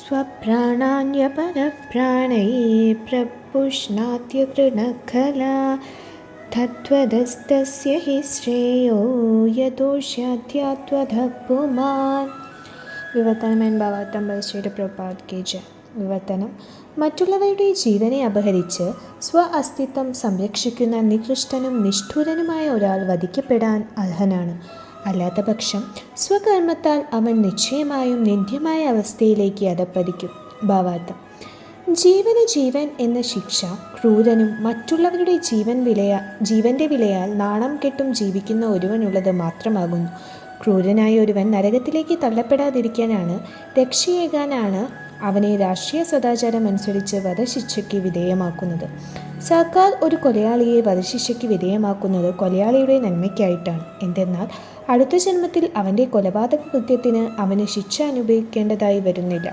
स्वप्राणान्यपरप्राणये प्रपुष्णात्य कृणखला तत्त्वदस्तस्य हि ശ്രേയോ യദോഷ്യാധ്യാത്വധപുമാൻ. വിവർത്തനം ആൻഡ് ഭാവാർത്ഥം ബൈ ശ്രീ പ്രഭുപാദ് കെ ജെ. വിവർത്തനം: മറ്റുള്ളവരുടെ ജീവനെ അപഹരിച്ച് സ്വ അസ്തിത്വം സംരക്ഷിക്കുന്ന നികൃഷ്ടനും നിഷ്ഠൂരനുമായ ഒരാൾ വധിക്കപ്പെടാൻ അർഹനാണ്. അല്ലാത്ത പക്ഷം സ്വകർമ്മത്താൽ അവൻ നിശ്ചയമായും നിന്ദ്യമായ അവസ്ഥയിലേക്ക് അധപ്പതിക്കും. ഭാവാർത്ഥം: ജീവന് ജീവൻ എന്ന ശിക്ഷ ക്രൂരനും മറ്റുള്ളവരുടെ ജീവൻ്റെ വിലയാൽ നാണം കെട്ടും ജീവിക്കുന്ന ഒരുവനുള്ളത് മാത്രമാകുന്നു. ക്രൂരനായ ഒരുവൻ നരകത്തിലേക്ക് തള്ളപ്പെടാതിരിക്കാനാണ്, രക്ഷയേകാനാണ് അവനെ രാഷ്ട്രീയ സദാചാരം അനുസരിച്ച് വധശിക്ഷയ്ക്ക് വിധേയമാക്കുന്നത്. സർക്കാർ ഒരു കൊലയാളിയെ വധശിക്ഷയ്ക്ക് വിധേയമാക്കുന്നത് കൊലയാളിയുടെ നന്മയ്ക്കായിട്ടാണ്. എന്തെന്നാൽ അടുത്ത ജന്മത്തിൽ അവൻ്റെ കൊലപാതക കൃത്യത്തിന് അവന് ശിക്ഷ അനുഭവിക്കേണ്ടതായി വരുന്നില്ല.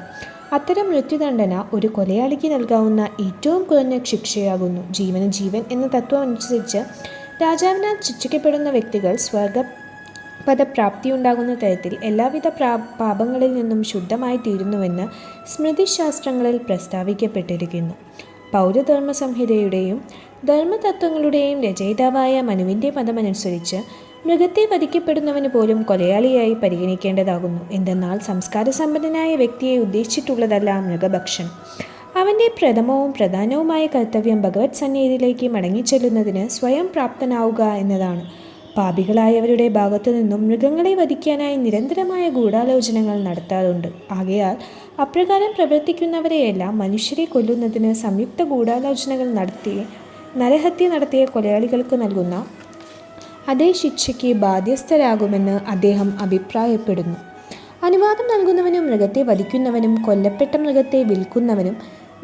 അത്തരം മൃത്യുദണ്ഡന ഒരു കൊലയാളിക്ക് നൽകാവുന്ന ഏറ്റവും കുറഞ്ഞ ശിക്ഷയാകുന്നു. ജീവന് ജീവൻ എന്ന തത്വം അനുസരിച്ച് രാജാവിനാൽ ശിക്ഷിക്കപ്പെടുന്ന വ്യക്തികൾ സ്വർഗപദപ്രാപ്തിയുണ്ടാകുന്ന തരത്തിൽ എല്ലാവിധ പാപങ്ങളിൽ നിന്നും ശുദ്ധമായി തീരുന്നുവെന്ന് സ്മൃതിശാസ്ത്രങ്ങളിൽ പ്രസ്താവിക്കപ്പെട്ടിരിക്കുന്നു. പൗരധർമ്മ സംഹിതയുടെയും ധർമ്മതത്വങ്ങളുടെയും രചയിതാവായ മനുവിൻ്റെ മതമനുസരിച്ച് മൃഗത്തെ വധിക്കപ്പെടുന്നവന് പോലും കൊലയാളിയായി പരിഗണിക്കേണ്ടതാകുന്നു. എന്തെന്നാൽ സംസ്കാരസമ്പന്നനായ വ്യക്തിയെ ഉദ്ദേശിച്ചിട്ടുള്ളതല്ല മൃഗഭക്ഷണം. അവൻ്റെ പ്രഥമവും പ്രധാനവുമായ കർത്തവ്യം ഭഗവത് സന്നിധിയിലേക്ക് മടങ്ങിച്ചെല്ലുന്നതിന് സ്വയം പ്രാപ്തനാവുക എന്നതാണ്. പാപികളായവരുടെ ഭാഗത്തു നിന്നും മൃഗങ്ങളെ വധിക്കാനായി നിരന്തരമായ ഗൂഢാലോചനകൾ നടത്താറുണ്ട്. ആകയാൽ അപ്രകാരം പ്രവർത്തിക്കുന്നവരെയെല്ലാം മനുഷ്യരെ കൊല്ലുന്നതിന് സംയുക്ത ഗൂഢാലോചനകൾ നടത്തി നരഹത്യ നടത്തിയ കൊലയാളികൾക്ക് നൽകുന്ന അതേ ശിക്ഷയ്ക്ക് ബാധ്യസ്ഥരാകുമെന്ന് അദ്ദേഹം അഭിപ്രായപ്പെടുന്നു. അനുവാദം നൽകുന്നവനും മൃഗത്തെ വധിക്കുന്നവനും കൊല്ലപ്പെട്ട മൃഗത്തെ വിൽക്കുന്നവനും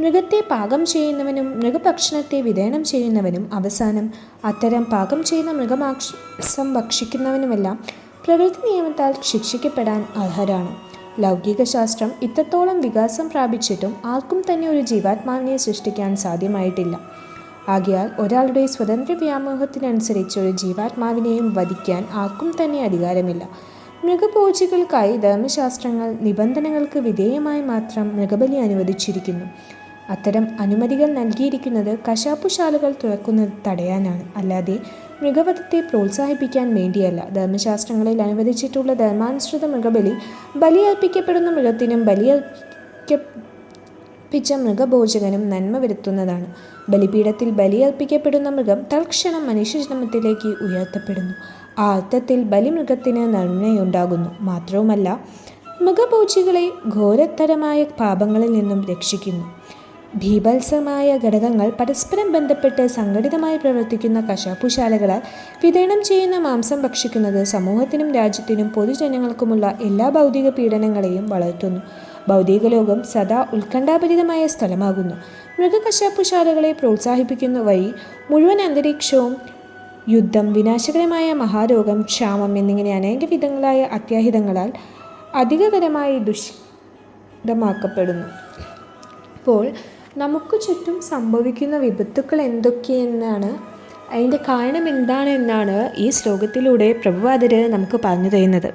മൃഗത്തെ പാകം ചെയ്യുന്നവനും മൃഗഭക്ഷണത്തെ വിതരണം ചെയ്യുന്നവനും അവസാനം അത്തരം പാകം ചെയ്യുന്ന മൃഗമാംസം ഭക്ഷിക്കുന്നവനുമെല്ലാം പ്രകൃതി നിയമത്താൽ ശിക്ഷിക്കപ്പെടാൻ അർഹരാണ്. ലൗകിക ശാസ്ത്രം ഇത്രത്തോളം വികാസം പ്രാപിച്ചിട്ടും ആർക്കും തന്നെ ഒരു ജീവാത്മാവിനെ സൃഷ്ടിക്കാൻ സാധ്യമായിട്ടില്ല. ആകയാൽ ഒരാളുടെ സ്വതന്ത്ര വ്യാമോഹത്തിനനുസരിച്ച് ഒരു ജീവാത്മാവിനെയും വധിക്കാൻ ആർക്കും തന്നെ അധികാരമില്ല. മൃഗഭോജികൾക്കായി ധർമ്മശാസ്ത്രങ്ങൾ നിബന്ധനകൾക്ക് വിധേയമായി മാത്രം മൃഗബലി അനുവദിച്ചിരിക്കുന്നു. അത്തരം അനുമതികൾ നൽകിയിരിക്കുന്നത് കശാപ്പുശാലകൾ തുറക്കുന്നത് തടയാനാണ്, അല്ലാതെ മൃഗവധത്തെ പ്രോത്സാഹിപ്പിക്കാൻ വേണ്ടിയല്ല. ധർമ്മശാസ്ത്രങ്ങളിൽ അനുവദിച്ചിട്ടുള്ള ധർമാനുസൃത മൃഗബലി ബലിയർപ്പിക്കപ്പെടുന്ന മൃഗത്തിനും ബലിയർപ്പിച്ച മൃഗഭോജകനും നന്മ വരുത്തുന്നതാണ്. ബലിപീഠത്തിൽ ബലിയർപ്പിക്കപ്പെടുന്ന മൃഗം തൽക്ഷണം മനുഷ്യജന്മത്തിലേക്ക് ഉയർത്തപ്പെടുന്നു. ആ അർത്ഥത്തിൽ ബലിമൃഗത്തിന് നന്മയുണ്ടാകുന്നു. മാത്രവുമല്ല, മൃഗഭോജികളെ ഘോരതരമായ പാപങ്ങളിൽ നിന്നും രക്ഷിക്കുന്നു. ഭീഭത്സമായ ഘടകങ്ങൾ പരസ്പരം ബന്ധപ്പെട്ട് സംഘടിതമായി പ്രവർത്തിക്കുന്ന കശാപ്പുശാലകളാൽ വിതരണം ചെയ്യുന്ന മാംസം ഭക്ഷിക്കുന്നത് സമൂഹത്തിനും രാജ്യത്തിനും പൊതുജനങ്ങൾക്കുമുള്ള എല്ലാ ഭൗതിക പീഡനങ്ങളെയും വളർത്തുന്നു. ഭൗതിക ലോകം സദാ ഉത്കണ്ഠാഭരിതമായ സ്ഥലമാകുന്നു. മൃഗകശാപ്പുശാലകളെ പ്രോത്സാഹിപ്പിക്കുന്ന വഴി മുഴുവൻ അന്തരീക്ഷവും യുദ്ധം, വിനാശകരമായ മഹാരോഗം, ക്ഷാമം എന്നിങ്ങനെ അനേക വിധങ്ങളായ അത്യാഹിതങ്ങളാൽ അധികകരമായി ദുഷിതമാക്കപ്പെടുന്നു. അപ്പോൾ നമുക്ക് ചുറ്റും സംഭവിക്കുന്ന വിപത്തുക്കൾ എന്തൊക്കെയെന്നാണ്, അതിൻ്റെ കാരണം എന്താണെന്നാണ് ഈ ശ്ലോകത്തിലൂടെ പ്രഭുപാദർ നമുക്ക് പറഞ്ഞു തരുന്നത്.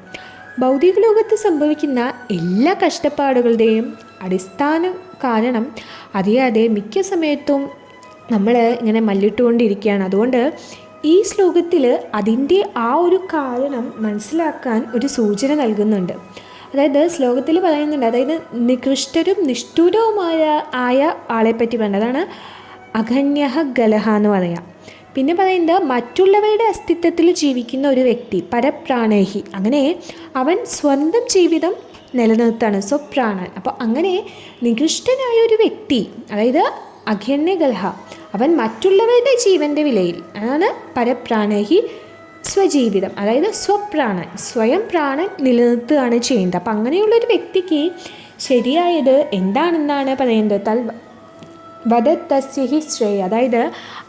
ഭൗതിക ലോകത്ത് സംഭവിക്കുന്ന എല്ലാ കഷ്ടപ്പാടുകളുടെയും അടിസ്ഥാന കാരണം അറിയാതെ മിക്ക സമയത്തും നമ്മൾ ഇങ്ങനെ മല്ലിട്ടുകൊണ്ടിരിക്കുകയാണ്. അതുകൊണ്ട് ഈ ശ്ലോകത്തിൽ അതിൻ്റെ ആ ഒരു കാരണം മനസ്സിലാക്കാൻ ഒരു സൂചന നൽകുന്നുണ്ട്. അതായത് ശ്ലോകത്തിൽ പറയുന്നുണ്ട്, അതായത് നികൃഷ്ടരും നിഷ്ഠൂരവുമായ ആളെപ്പറ്റി പറയുന്നത്, അതാണ് അഗണ്യഹ ഗലഹ എന്ന് പറയാം. പിന്നെ പറയുന്നത് മറ്റുള്ളവരുടെ അസ്തിത്വത്തിൽ ജീവിക്കുന്ന ഒരു വ്യക്തി, പരപ്രാണേഹി, അങ്ങനെ അവൻ സ്വന്തം ജീവിതം നിലനിർത്താണ്, സ്വപ്രാണൻ. അപ്പോൾ അങ്ങനെ നികൃഷ്ടനായ ഒരു വ്യക്തി, അതായത് അഗണ്യഗലഹ, അവൻ മറ്റുള്ളവരുടെ ജീവൻ്റെ വിലയിൽ, അതാണ് പരപ്രാണേഹി, സ്വജീവിതം, അതായത് സ്വപ്രാണൻ, സ്വയം പ്രാണൻ നിലനിർത്തുകയാണ് ചെയ്യുന്നത്. അപ്പം അങ്ങനെയുള്ളൊരു വ്യക്തിക്ക് ശരിയായത് എന്താണെന്നാണ് പറയുന്നത്. വധത്തസ്യഹി ശ്രേയ, അതായത്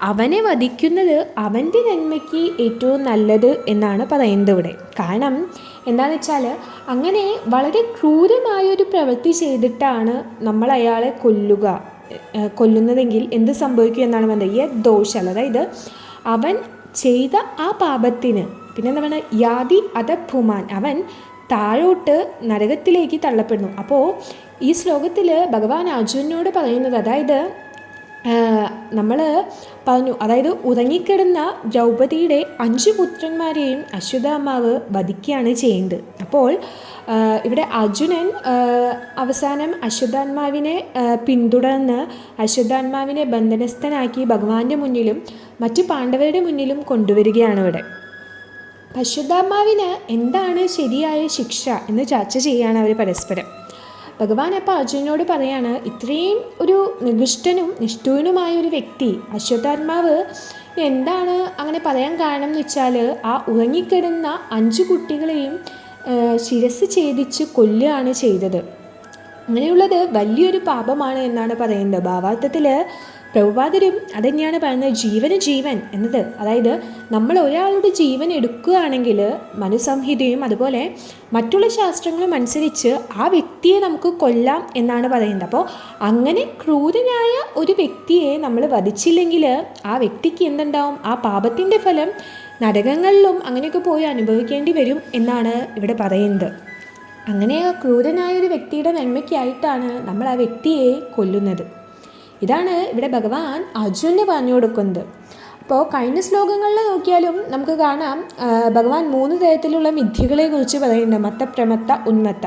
അവനെ വധിക്കുന്നത് അവൻ്റെ നന്മയ്ക്ക് ഏറ്റവും നല്ലത് എന്നാണ് പറയുന്നത് ഇവിടെ. കാരണം എന്താണെന്ന് വെച്ചാൽ, അങ്ങനെ വളരെ ക്രൂരമായൊരു പ്രവൃത്തി ചെയ്തിട്ടാണ് നമ്മൾ അയാളെ കൊല്ലുന്നതെങ്കിൽ എന്ത് സംഭവിക്കും എന്നാണ് പറയുന്നത്. ദോഷാൽ, അതായത് അവൻ ചെയ്ത ആ പാപത്തിന് പിന്നെ എന്താ പറയുക, യാതി അധപുമാൻ, അവൻ താഴോട്ട് നരകത്തിലേക്ക് തള്ളപ്പെടുന്നു. അപ്പോൾ ഈ ശ്ലോകത്തിൽ ഭഗവാൻ അർജുനനോട് പറയുന്നത്, അതായത് നമ്മൾ പറഞ്ഞു, അതായത് ഉറങ്ങിക്കിടന്ന ദ്രൗപദിയുടെ 5 പുത്രന്മാരെയും അശ്വത്ഥാമാവ് വധിക്കുകയാണ് ചെയ്യുന്നത്. അപ്പോൾ ഇവിടെ അർജുനൻ അവസാനം അശ്വത്ഥാത്മാവിനെ പിന്തുടർന്ന് അശ്വത്ഥാത്മാവിനെ ബന്ധനസ്ഥനാക്കി ഭഗവാന്റെ മുന്നിലും മറ്റു പാണ്ഡവരുടെ മുന്നിലും കൊണ്ടുവരികയാണ് ഇവിടെ. അശ്വത്ഥാത്മാവിന് എന്താണ് ശരിയായ ശിക്ഷ എന്ന് ചർച്ച ചെയ്യുകയാണ് അവർ പരസ്പരം. ഭഗവാൻ അപ്പോൾ അർജുനനോട് പറയാണ്, ഇത്രയും ഒരു നികൃഷ്ടനും നിഷ്ഠൂരനുമായ ഒരു വ്യക്തി അശ്വത്ഥാത്മാവ് എന്താണ് അങ്ങനെ പറയാൻ കാരണം എന്ന് വെച്ചാൽ, ആ ഉറങ്ങിക്കിടന്ന 5 കുട്ടികളെയും ശിരസ് ഛേദിച്ച് കൊല്ലുകയാണ് ചെയ്തത്. അങ്ങനെയുള്ളത് വലിയൊരു പാപമാണ് എന്നാണ് പറയുന്നത്. ഭാവാർത്ഥത്തിൽ പ്രഭുപാദരും അതുതന്നെയാണ് പറയുന്നത്, ജീവന് ജീവൻ എന്നത്. അതായത് നമ്മൾ ഒരാളുടെ ജീവൻ എടുക്കുകയാണെങ്കിൽ മനുസംഹിതയും അതുപോലെ മറ്റുള്ള ശാസ്ത്രങ്ങളും അനുസരിച്ച് ആ വ്യക്തിയെ നമുക്ക് കൊല്ലാം എന്നാണ് പറയുന്നത്. അപ്പോൾ അങ്ങനെ ക്രൂരനായ ഒരു വ്യക്തിയെ നമ്മൾ വധിച്ചില്ലെങ്കിൽ ആ വ്യക്തിക്ക് എന്തുണ്ടാവും? ആ പാപത്തിൻ്റെ ഫലം നരകങ്ങളിലും അങ്ങനെയൊക്കെ പോയി അനുഭവിക്കേണ്ടി വരും എന്നാണ് ഇവിടെ പറയുന്നത്. അങ്ങനെ ക്രൂരനായ ഒരു വ്യക്തിയുടെ നന്മയ്ക്കായിട്ടാണ് നമ്മൾ ആ വ്യക്തിയെ കൊല്ലുന്നത്. ഇതാണ് ഇവിടെ ഭഗവാൻ അർജുനന് പറഞ്ഞു കൊടുക്കുന്നത്. അപ്പോൾ കഴിഞ്ഞ ശ്ലോകങ്ങളിൽ നോക്കിയാലും നമുക്ക് കാണാം ഭഗവാൻ 3 തരത്തിലുള്ള മിഥ്യകളെ കുറിച്ച് പറയുന്നുണ്ട്. മത്ത, പ്രമത്ത, ഉന്മത്ത.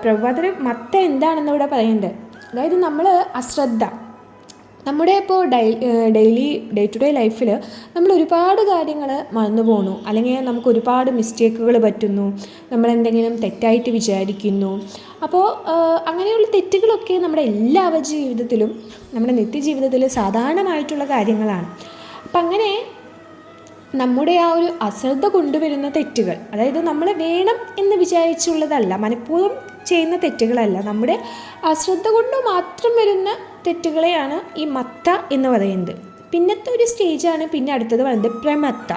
പ്രഭാതര മത്ത എന്താണെന്ന് ഇവിടെ പറയുന്നുണ്ട്. അതായത് നമ്മൾ അശ്രദ്ധ, നമ്മുടെ ഇപ്പോൾ ഡേ ടു ഡേ ലൈഫിൽ നമ്മൾ ഒരുപാട് കാര്യങ്ങൾ മറന്നു പോകുന്നു, അല്ലെങ്കിൽ നമുക്ക് ഒരുപാട് മിസ്റ്റേക്കുകൾ പറ്റുന്നു, നമ്മളെന്തെങ്കിലും തെറ്റായിട്ട് വിചാരിക്കുന്നു. അപ്പോൾ അങ്ങനെയുള്ള തെറ്റുകളൊക്കെ നമ്മുടെ എല്ലാവരുടെ ജീവിതത്തിലും നമ്മുടെ നിത്യജീവിതത്തിൽ സാധാരണമായിട്ടുള്ള കാര്യങ്ങളാണ്. അപ്പം അങ്ങനെ നമ്മുടെ ആ ഒരു അശ്രദ്ധ കൊണ്ടുവരുന്ന തെറ്റുകൾ, അതായത് നമ്മൾ വേണം എന്ന് വിചാരിച്ചുള്ളതല്ല, മനഃപൂർവ്വം ചെയ്യുന്ന തെറ്റുകളല്ല, നമ്മുടെ അശ്രദ്ധ കൊണ്ട് മാത്രം വരുന്ന തെറ്റുകളെയാണ് ഈ മത്ത എന്ന് പറയുന്നത്. പിന്നത്തെ ഒരു സ്റ്റേജാണ് പിന്നെ അടുത്തത് പറയുന്നത് പ്രമത്ത.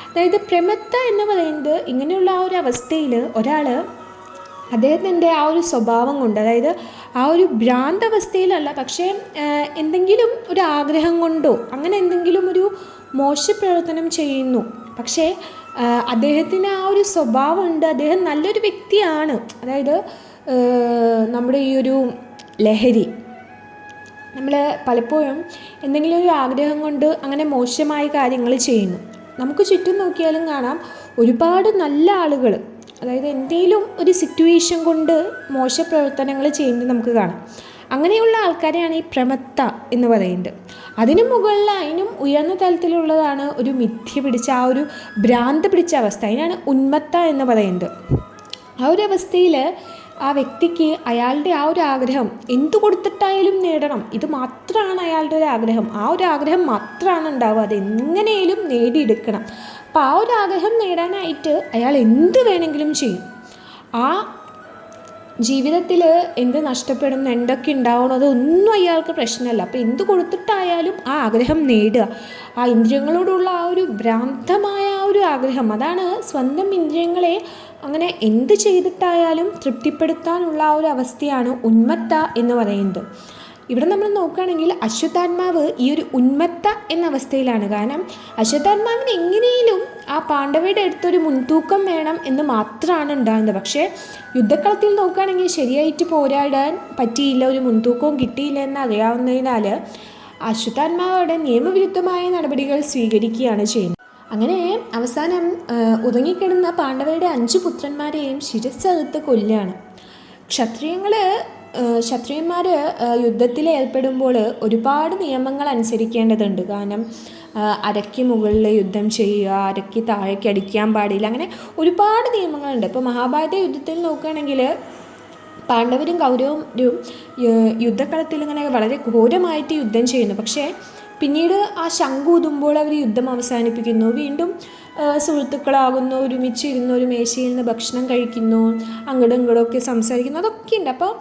അതായത് പ്രമത്ത എന്ന് പറയുന്നത് ഇങ്ങനെയുള്ള ആ ഒരു അവസ്ഥയിൽ ഒരാൾ അദ്ദേഹത്തിൻ്റെ ആ ഒരു സ്വഭാവം കൊണ്ട്, അതായത് ആ ഒരു ഭ്രാന്തവസ്ഥയിലല്ല, പക്ഷേ എന്തെങ്കിലും ഒരു ആഗ്രഹം കൊണ്ടോ അങ്ങനെ എന്തെങ്കിലും ഒരു മോശപ്രവർത്തനം ചെയ്യുന്നു, പക്ഷേ അദ്ദേഹത്തിന് ആ ഒരു സ്വഭാവമുണ്ട്, അദ്ദേഹം നല്ലൊരു വ്യക്തിയാണ്. അതായത് നമ്മുടെ ഈ ഒരു ലഹരി, നമ്മൾ പലപ്പോഴും എന്തെങ്കിലും ഒരു ആഗ്രഹം കൊണ്ട് അങ്ങനെ മോശമായ കാര്യങ്ങൾ ചെയ്യുന്നു. നമുക്ക് ചുറ്റും നോക്കിയാലും കാണാം ഒരുപാട് നല്ല ആളുകൾ, അതായത് എന്തെങ്കിലും ഒരു സിറ്റുവേഷൻ കൊണ്ട് മോശപ്രവർത്തനങ്ങൾ ചെയ്യുന്നത് നമുക്ക് കാണാം. അങ്ങനെയുള്ള ആൾക്കാരെയാണ് ഈ പ്രമത്ത എന്ന് പറയുന്നത്. അതിനും മുകളിൽ അതിനും ഉയർന്ന തലത്തിലുള്ളതാണ് ഒരു മിഥ്യ പിടിച്ച ആ ഒരു ഭ്രാന്ത് പിടിച്ച അവസ്ഥ, അതിനാണ് ഉന്മത്ത എന്ന് പറയുന്നത്. ആ ഒരു അവസ്ഥയിൽ ആ വ്യക്തിക്ക് അയാളുടെ ആ ഒരു ആഗ്രഹം എന്തു കൊടുത്തിട്ടായാലും നേടണം, ഇത് മാത്രമാണ് അയാളുടെ ഒരു ആഗ്രഹം, ആ ഒരു ആഗ്രഹം മാത്രമാണ് ഉണ്ടാവുക, അതെങ്ങനെയും നേടിയെടുക്കണം. അപ്പോൾ ആ ഒരു ആഗ്രഹം നേടാനായിട്ട് അയാൾ എന്ത് വേണമെങ്കിലും ചെയ്യും. ആ ജീവിതത്തിൽ എന്ത് നഷ്ടപ്പെടുന്നു, എന്തൊക്കെ ഉണ്ടാവണം, അതൊന്നും അയാൾക്ക് പ്രശ്നമല്ല. അപ്പോൾ എന്ത് കൊടുത്തിട്ടായാലും ആ ആഗ്രഹം നേടുക, ആ ഇന്ദ്രിയങ്ങളോടുള്ള ആ ഒരു ഭ്രാന്തമായ ആ ഒരു ആഗ്രഹം, അതാണ് സ്വന്തം ഇന്ദ്രിയങ്ങളെ അങ്ങനെ എന്ത് ചെയ്തിട്ടായാലും തൃപ്തിപ്പെടുത്താനുള്ള ആ ഒരു അവസ്ഥയാണ് ഉന്മത്ത എന്ന് പറയുന്നത്. ഇവിടെ നമ്മൾ നോക്കുകയാണെങ്കിൽ അശ്വത്ഥാത്മാവ് ഈ ഒരു ഉന്മത്ത എന്ന അവസ്ഥയിലാണ്. കാരണം അശ്വത്ഥാത്മാവിന് എങ്ങനെയും ആ പാണ്ഡവരുടെ അടുത്തൊരു മുൻതൂക്കം വേണം എന്ന് മാത്രമാണ് ഉണ്ടാകുന്നത്. പക്ഷേ യുദ്ധക്കളത്തിൽ നോക്കുകയാണെങ്കിൽ ശരിയായിട്ട് പോരാടാൻ പറ്റിയില്ല, ഒരു മുൻതൂക്കവും കിട്ടിയില്ല എന്ന് അറിയാവുന്നതിനാൽ അശ്വത്ഥാത്മാവോടെ നിയമവിരുദ്ധമായ നടപടികൾ സ്വീകരിക്കുകയാണ് ചെയ്യുന്നത്. അങ്ങനെ അവസാനം ഉറങ്ങിക്കിടന്ന പാണ്ഡവരുടെ 5 പുത്രന്മാരെയും ശിരസ്സറുത്ത് കൊല്ലുകയാണ്. ക്ഷത്രിയന്മാർ യുദ്ധത്തിൽ ഏർപ്പെടുമ്പോൾ ഒരുപാട് നിയമങ്ങൾ അനുസരിക്കേണ്ടതുണ്ട്. കാരണം അരയ്ക്ക് മുകളിൽ യുദ്ധം ചെയ്യുക, അരയ്ക്ക് താഴേക്ക് അടിക്കാൻ പാടില്ല, അങ്ങനെ ഒരുപാട് നിയമങ്ങളുണ്ട്. ഇപ്പോൾ മഹാഭാരത യുദ്ധത്തിൽ നോക്കുകയാണെങ്കിൽ പാണ്ഡവരും കൗരവരും യുദ്ധക്കളത്തിൽ ഇങ്ങനെ വളരെ ഘോരമായിട്ട് യുദ്ധം ചെയ്യുന്നു. പക്ഷേ പിന്നീട് ആ ശംഖ് ഊതുമ്പോൾ അവർ യുദ്ധം അവസാനിപ്പിക്കുന്നു, വീണ്ടും സുഹൃത്തുക്കളാകുന്നു, ഒരുമിച്ചിരുന്ന് ഒരു മേശയിൽ നിന്ന് ഭക്ഷണം കഴിക്കുന്നു, അങ്ങോട്ടും ഇങ്ങോട്ടൊക്കെ സംസാരിക്കുന്നു, അതൊക്കെ ഉണ്ട്. അപ്പോൾ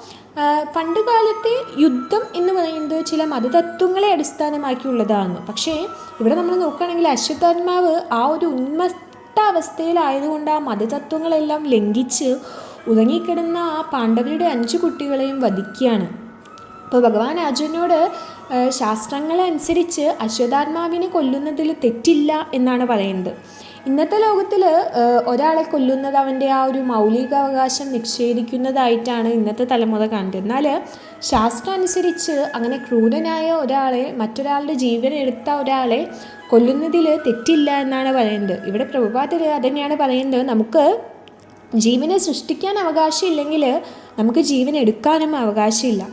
പണ്ട് കാലത്തെ യുദ്ധം എന്ന് പറയുന്നത് ചില മതതത്വങ്ങളെ അടിസ്ഥാനമാക്കിയുള്ളതാണ്. പക്ഷേ ഇവിടെ നമ്മൾ നോക്കുകയാണെങ്കിൽ അശ്വത്ഥാത്മാവ് ആ ഒരു ഉന്മത്ത അവസ്ഥയിലായതുകൊണ്ട് ആ മതതത്വങ്ങളെല്ലാം ലംഘിച്ച് ഉറങ്ങിക്കിടന്ന ആ പാണ്ഡവരുടെ 5 കുട്ടികളെയും വധിക്കുകയാണ്. അപ്പോൾ ഭഗവാൻ അർജുനനോട് ശാസ്ത്രങ്ങളനുസരിച്ച് അശ്വത്ഥാത്മാവിനെ കൊല്ലുന്നതിൽ തെറ്റില്ല എന്നാണ് പറയുന്നത്. ഇന്നത്തെ ലോകത്തിൽ ഒരാളെ കൊല്ലുന്നത് അവൻ്റെ ആ ഒരു മൗലികാവകാശം നിഷേധിക്കുന്നതായിട്ടാണ് ഇന്നത്തെ തലമുറ കാണുന്നത്. എന്നാൽ ശാസ്ത്രം അനുസരിച്ച് അങ്ങനെ ക്രൂരനായ ഒരാളെ, മറ്റൊരാളുടെ ജീവൻ എടുത്ത ഒരാളെ കൊല്ലുന്നതിൽ തെറ്റില്ല എന്നാണ് പറയുന്നത്. ഇവിടെ പ്രഭുപാദർ അതുതന്നെയാണ് പറയുന്നത്, നമുക്ക് ജീവനെ സൃഷ്ടിക്കാൻ അവകാശമില്ലെങ്കിൽ നമുക്ക് ജീവൻ എടുക്കാനും അവകാശമില്ല.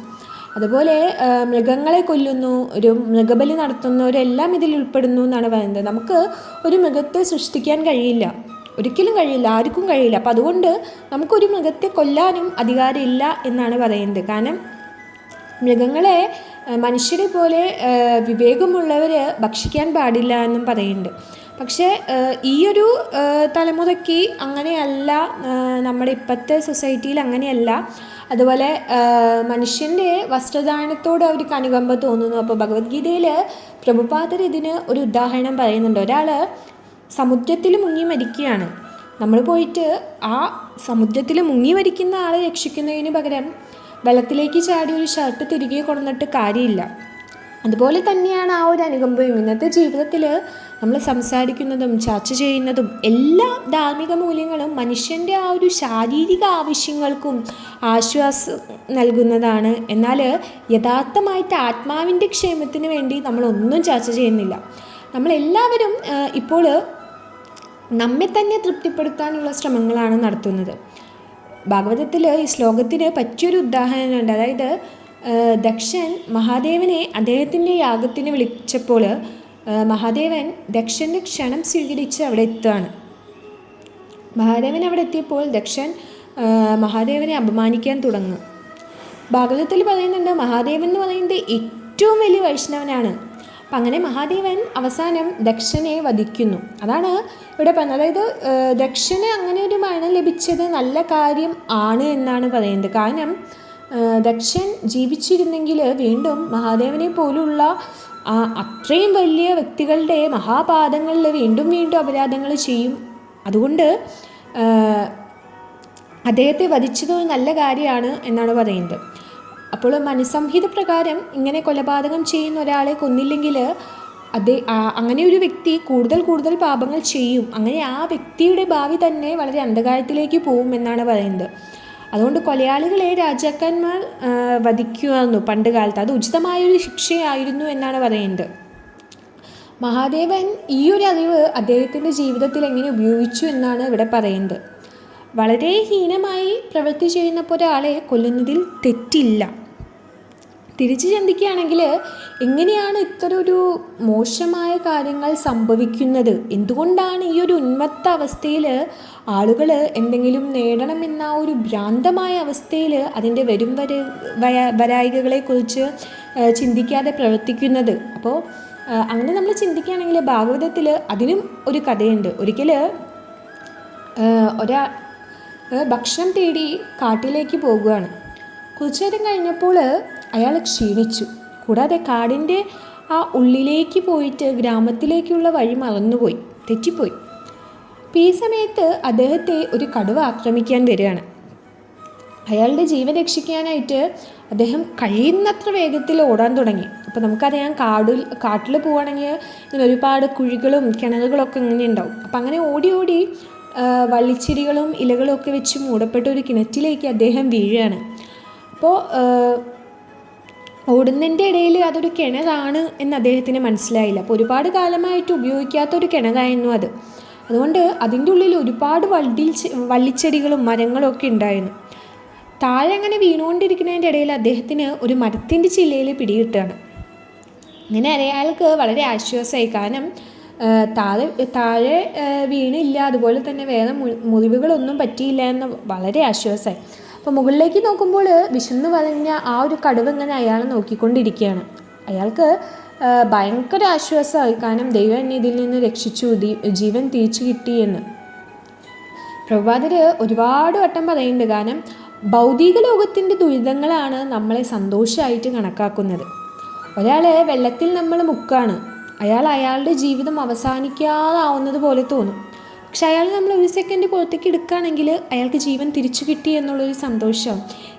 അതുപോലെ മൃഗങ്ങളെ കൊല്ലുന്നു, ഒരു മൃഗബലി നടത്തുന്നവരെല്ലാം ഇതിൽ ഉൾപ്പെടുന്നു എന്നാണ് പറയുന്നത്. നമുക്ക് ഒരു മൃഗത്തെ സൃഷ്ടിക്കാൻ കഴിയില്ല, ഒരിക്കലും കഴിയില്ല, ആർക്കും കഴിയില്ല. അപ്പം അതുകൊണ്ട് നമുക്കൊരു മൃഗത്തെ കൊല്ലാനും അധികാരമില്ല എന്നാണ് പറയുന്നത്. കാരണം മൃഗങ്ങളെ മനുഷ്യരെ പോലെ വിവേകമുള്ളവർ ഭക്ഷിക്കാൻ പാടില്ല എന്നും പറയുന്നുണ്ട്. പക്ഷേ ഈയൊരു തലമുറയ്ക്ക് അങ്ങനെയല്ല, നമ്മുടെ ഇപ്പോഴത്തെ സൊസൈറ്റിയിൽ അങ്ങനെയല്ല. അതുപോലെ മനുഷ്യൻ്റെ വസ്ത്രധാരണത്തോട് അവർക്ക് അനുകമ്പ തോന്നുന്നു. അപ്പോൾ ഭഗവത്ഗീതയിൽ പ്രഭുപാദർ ഇതിന് ഒരു ഉദാഹരണം പറയുന്നുണ്ട്. ഒരാൾ സമുദ്രത്തിൽ മുങ്ങി മരിക്കുകയാണ്. നമ്മൾ പോയിട്ട് ആ സമുദ്രത്തിൽ മുങ്ങി മരിക്കുന്ന ആളെ രക്ഷിക്കുന്നതിന് പകരം വെള്ളത്തിലേക്ക് ചാടി ഒരു ഷർട്ട് തിരികെ കൊണ്ടുവന്നിട്ട് കാര്യമില്ല. അതുപോലെ തന്നെയാണ് ആ ഒരു അനുകമ്പയും. ഇന്നത്തെ ജീവിതത്തിൽ നമ്മൾ സംസാരിക്കുന്നതും ചർച്ച ചെയ്യുന്നതും എല്ലാ ധാർമ്മിക മൂല്യങ്ങളും മനുഷ്യൻ്റെ ആ ഒരു ശാരീരിക ആവശ്യങ്ങൾക്കും ആശ്വാസം നൽകുന്നതാണ്. എന്നാൽ യഥാർത്ഥമായിട്ട് ആത്മാവിൻ്റെ ക്ഷേമത്തിന് വേണ്ടി നമ്മളൊന്നും ചർച്ച ചെയ്യുന്നില്ല. നമ്മളെല്ലാവരും ഇപ്പോൾ നമ്മെ തന്നെ തൃപ്തിപ്പെടുത്താനുള്ള ശ്രമങ്ങളാണ് നടത്തുന്നത്. ഭാഗവതത്തിൽ ഈ ശ്ലോകത്തിന് പറ്റിയൊരു ഉദാഹരണമുണ്ട്. അതായത് ദക്ഷൻ മഹാദേവനെ അദ്ദേഹത്തിൻ്റെ യാഗത്തിന് വിളിച്ചപ്പോൾ മഹാദേവൻ ദക്ഷൻ്റെ ക്ഷണം സ്വീകരിച്ച് അവിടെ എത്തുകയാണ്. മഹാദേവൻ അവിടെ എത്തിയപ്പോൾ ദക്ഷൻ മഹാദേവനെ അപമാനിക്കാൻ തുടങ്ങും. ഭാഗവതത്തിൽ പറയുന്നുണ്ട്, മഹാദേവൻ എന്ന് പറയുന്നത് ഏറ്റവും വലിയ വൈഷ്ണവനാണ്. അപ്പം അങ്ങനെ മഹാദേവൻ അവസാനം ദക്ഷനെ വധിക്കുന്നു. അതാണ് ഇവിടെ പറഞ്ഞത്. അതായത് ദക്ഷന് അങ്ങനെ ഒരു മരണം ലഭിച്ചത് നല്ല കാര്യം ആണ് എന്നാണ് പറയുന്നത്. കാരണം ദക്ഷൻ ജീവിച്ചിരുന്നെങ്കിൽ വീണ്ടും മഹാദേവനെ പോലുള്ള അത്രയും വലിയ വ്യക്തികളുടെ മഹാപാദങ്ങളിൽ വീണ്ടും വീണ്ടും അപരാധങ്ങൾ ചെയ്യും. അതുകൊണ്ട് അദ്ദേഹത്തെ വധിച്ചത് നല്ല കാര്യമാണ് എന്നാണ് പറയുന്നത്. അപ്പോൾ മനുസംഹിത പ്രകാരം ഇങ്ങനെ കൊലപാതകം ചെയ്യുന്ന ഒരാളെ കൊന്നില്ലെങ്കിൽ അങ്ങനെ ഒരു വ്യക്തി കൂടുതൽ കൂടുതൽ പാപങ്ങൾ ചെയ്യും. അങ്ങനെ ആ വ്യക്തിയുടെ ഭാവി തന്നെ വളരെ അന്ധകാരത്തിലേക്ക് പോകും എന്നാണ് പറയുന്നത്. അതുകൊണ്ട് കൊലയാളികളെ രാജാക്കന്മാർ വധിക്കുമായിരുന്നു പണ്ട് കാലത്ത്. അത് ഉചിതമായൊരു ശിക്ഷയായിരുന്നു എന്നാണ് പറയുന്നത്. മഹാദേവൻ ഈ ഒരു അറിവ് അദ്ദേഹത്തിൻ്റെ ജീവിതത്തിൽ എങ്ങനെ ഉപയോഗിച്ചു എന്നാണ് ഇവിടെ പറയുന്നത്. വളരെ ഹീനമായി പ്രവൃത്തി ചെയ്യുന്നപ്പോൾ ഒരാളെ കൊല്ലുന്നതിൽ തെറ്റില്ല. തിരിച്ച് ചിന്തിക്കുകയാണെങ്കിൽ എങ്ങനെയാണ് ഇത്തരമൊരു മോശമായ കാര്യങ്ങൾ സംഭവിക്കുന്നത്? എന്തുകൊണ്ടാണ് ഈ ഒരു ഉന്മത്ത അവസ്ഥയിൽ ആളുകൾ എന്തെങ്കിലും നേടണമെന്ന ഒരു ഭ്രാന്തമായ അവസ്ഥയിൽ അതിൻ്റെ വരായികകളെക്കുറിച്ച് ചിന്തിക്കാതെ പ്രവർത്തിക്കുന്നത്? അപ്പോൾ അങ്ങനെ നമ്മൾ ചിന്തിക്കുകയാണെങ്കിൽ ഭാഗവതത്തിൽ അതിനും ഒരു കഥയുണ്ട്. ഒരിക്കൽ ഭക്ഷണം തേടി കാട്ടിലേക്ക് പോകുകയാണ്. കുറച്ചു നേരം കഴിഞ്ഞപ്പോൾ അയാൾ ക്ഷീണിച്ചു. കൂടാതെ കാടിൻ്റെ ആ ഉള്ളിലേക്ക് പോയിട്ട് ഗ്രാമത്തിലേക്കുള്ള വഴി മറന്നുപോയി, തെറ്റിപ്പോയി. അപ്പോൾ ഈ സമയത്ത് അദ്ദേഹത്തെ ഒരു കടുവ ആക്രമിക്കാൻ വരികയാണ്. അയാളുടെ ജീവൻ രക്ഷിക്കാനായിട്ട് അദ്ദേഹം കഴിയുന്നത്ര വേഗത്തിൽ ഓടാൻ തുടങ്ങി. അപ്പോൾ നമുക്കറിയാം, കാട്ടിൽ പോവുകയാണെങ്കിൽ ഇങ്ങനെ ഒരുപാട് കുഴികളും കിണറുകളൊക്കെ ഇങ്ങനെ ഉണ്ടാവും. അപ്പം അങ്ങനെ ഓടി ഓടി വള്ളിച്ചെടികളും ഇലകളും ഒക്കെ വെച്ച് മൂടപ്പെട്ട ഒരു കിണറ്റിലേക്ക് അദ്ദേഹം വീഴുകയാണ്. അപ്പോൾ ഓടുന്നതിൻ്റെ ഇടയിൽ അതൊരു കിണറാണ് എന്ന് അദ്ദേഹത്തിന് മനസ്സിലായില്ല. അപ്പോൾ ഒരുപാട് കാലമായിട്ട് ഉപയോഗിക്കാത്തൊരു കിണറായിരുന്നു അത്. അതുകൊണ്ട് അതിൻ്റെ ഉള്ളിൽ ഒരുപാട് വള്ളിച്ചെടികളും മരങ്ങളും ഒക്കെ ഉണ്ടായിരുന്നു. താഴെ അങ്ങനെ വീണുകൊണ്ടിരിക്കുന്നതിൻ്റെ ഇടയിൽ അദ്ദേഹത്തിന് ഒരു മരത്തിൻ്റെ ചില്ലയിൽ പിടികിട്ടുകയാണ്. അങ്ങനെ അയാൾക്ക് വളരെ ആശ്വാസമായി. കാരണം താഴെ വീണില്ല, അതുപോലെ തന്നെ വേറെ മുറിവുകളൊന്നും പറ്റിയില്ല എന്ന് വളരെ ആശ്വാസമായി. അപ്പോൾ മുകളിലേക്ക് നോക്കുമ്പോൾ വിശന്ന് പറഞ്ഞ ആ ഒരു കടുവ ഇങ്ങനെ അയാളെ നോക്കിക്കൊണ്ടിരിക്കുകയാണ്. അയാൾക്ക് ഭയങ്കര ആശ്വാസമായി. കാരണം ദൈവം എന്നെ ഇതിൽ നിന്ന് രക്ഷിച്ചു, ജീവൻ തിരിച്ചു കിട്ടിയെന്ന് പ്രഭുപാദർ ഒരുപാട് വട്ടം പറയുന്നുണ്ട്. കാരണം ഭൗതിക ലോകത്തിൻ്റെ ദുരിതങ്ങളാണ് നമ്മളെ സന്തോഷമായിട്ട് കണക്കാക്കുന്നത്. ഒരാൾ വെള്ളത്തിൽ നമ്മൾ മുക്കാണ്, അയാളുടെ ജീവിതം അവസാനിക്കാതാവുന്നത് പോലെ തോന്നും. പക്ഷെ അയാൾ നമ്മൾ ഒരു സെക്കൻഡ് പുറത്തേക്ക് എടുക്കുകയാണെങ്കിൽ അയാൾക്ക് ജീവൻ തിരിച്ചു കിട്ടി എന്നുള്ളൊരു സന്തോഷം.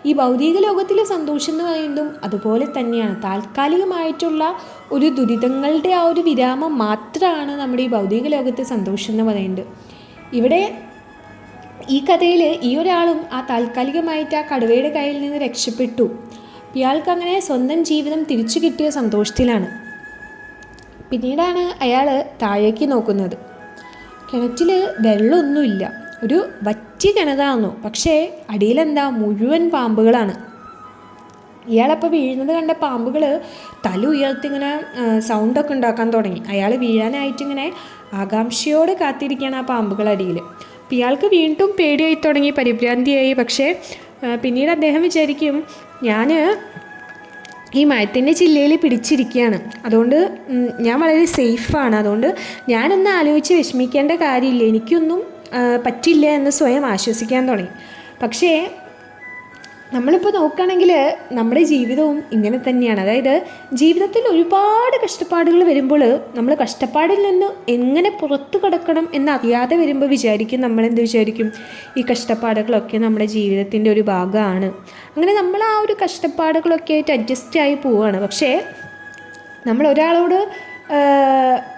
ഈ ഭൗതിക ലോകത്തിലെ സന്തോഷം എന്ന് പറയുന്നതും അതുപോലെ തന്നെയാണ്. താൽക്കാലികമായിട്ടുള്ള ഒരു ദുരിതങ്ങളുടെ ആ ഒരു വിരാമം മാത്രമാണ് നമ്മുടെ ഈ ഭൗതിക ലോകത്തെ സന്തോഷം എന്ന് പറയുന്നത്. ഇവിടെ ഈ കഥയിൽ ഈ ഒരാളും ആ താൽക്കാലികമായിട്ട് ആ കടുവയുടെ കയ്യിൽ നിന്ന് രക്ഷപ്പെട്ടു. ഇയാൾക്ക് അങ്ങനെ സ്വന്തം ജീവിതം തിരിച്ചു കിട്ടിയ സന്തോഷത്തിലാണ്. പിന്നീടാണ് അയാൾ താഴേക്ക് നോക്കുന്നത്. കിണറ്റിൽ വെള്ളമൊന്നുമില്ല, ഒരു വറ്റിയ കിണറായിരുന്നു. പക്ഷേ അടിയിലെന്താ, മുഴുവൻ പാമ്പുകളാണ്. ഇയാളപ്പോൾ വീഴുന്നത് കണ്ട പാമ്പുകൾ തല ഉയർത്തിങ്ങനെ സൗണ്ടൊക്കെ ഉണ്ടാക്കാൻ തുടങ്ങി. അയാൾ വീഴാനായിട്ടിങ്ങനെ ആകാംക്ഷയോടെ കാത്തിരിക്കുകയാണ് ആ പാമ്പുകളടിയിൽ. അപ്പം ഇയാൾക്ക് വീണ്ടും പേടിയായി തുടങ്ങി, പരിഭ്രാന്തിയായി. പക്ഷേ പിന്നീട് അദ്ദേഹം വിചാരിക്കും, ഞാൻ ഈ മരത്തിൻ്റെ ചില്ലയിൽ പിടിച്ചിരിക്കുകയാണ്, അതുകൊണ്ട് ഞാൻ വളരെ സേഫാണ്, അതുകൊണ്ട് ഞാനൊന്നും ആലോചിച്ച് വിഷമിക്കേണ്ട കാര്യമില്ല, എനിക്കൊന്നും പറ്റില്ല എന്ന് സ്വയം ആശ്വസിക്കാൻ തുടങ്ങി. പക്ഷേ നമ്മളിപ്പോൾ നോക്കുകയാണെങ്കിൽ നമ്മുടെ ജീവിതവും ഇങ്ങനെ തന്നെയാണ്. അതായത് ജീവിതത്തിൽ ഒരുപാട് കഷ്ടപ്പാടുകൾ വരുമ്പോൾ നമ്മൾ കഷ്ടപ്പാടിൽ നിന്ന് എങ്ങനെ പുറത്തു കടക്കണം എന്നറിയാതെ വരുമ്പോൾ വിചാരിക്കും, നമ്മളെന്ത് വിചാരിക്കും, ഈ കഷ്ടപ്പാടുകളൊക്കെ നമ്മുടെ ജീവിതത്തിൻ്റെ ഒരു ഭാഗമാണ്. അങ്ങനെ നമ്മൾ ആ ഒരു കഷ്ടപ്പാടുകളൊക്കെ ആയിട്ട് അഡ്ജസ്റ്റായി പോവുകയാണ്. പക്ഷേ നമ്മൾ ഒരാളോട്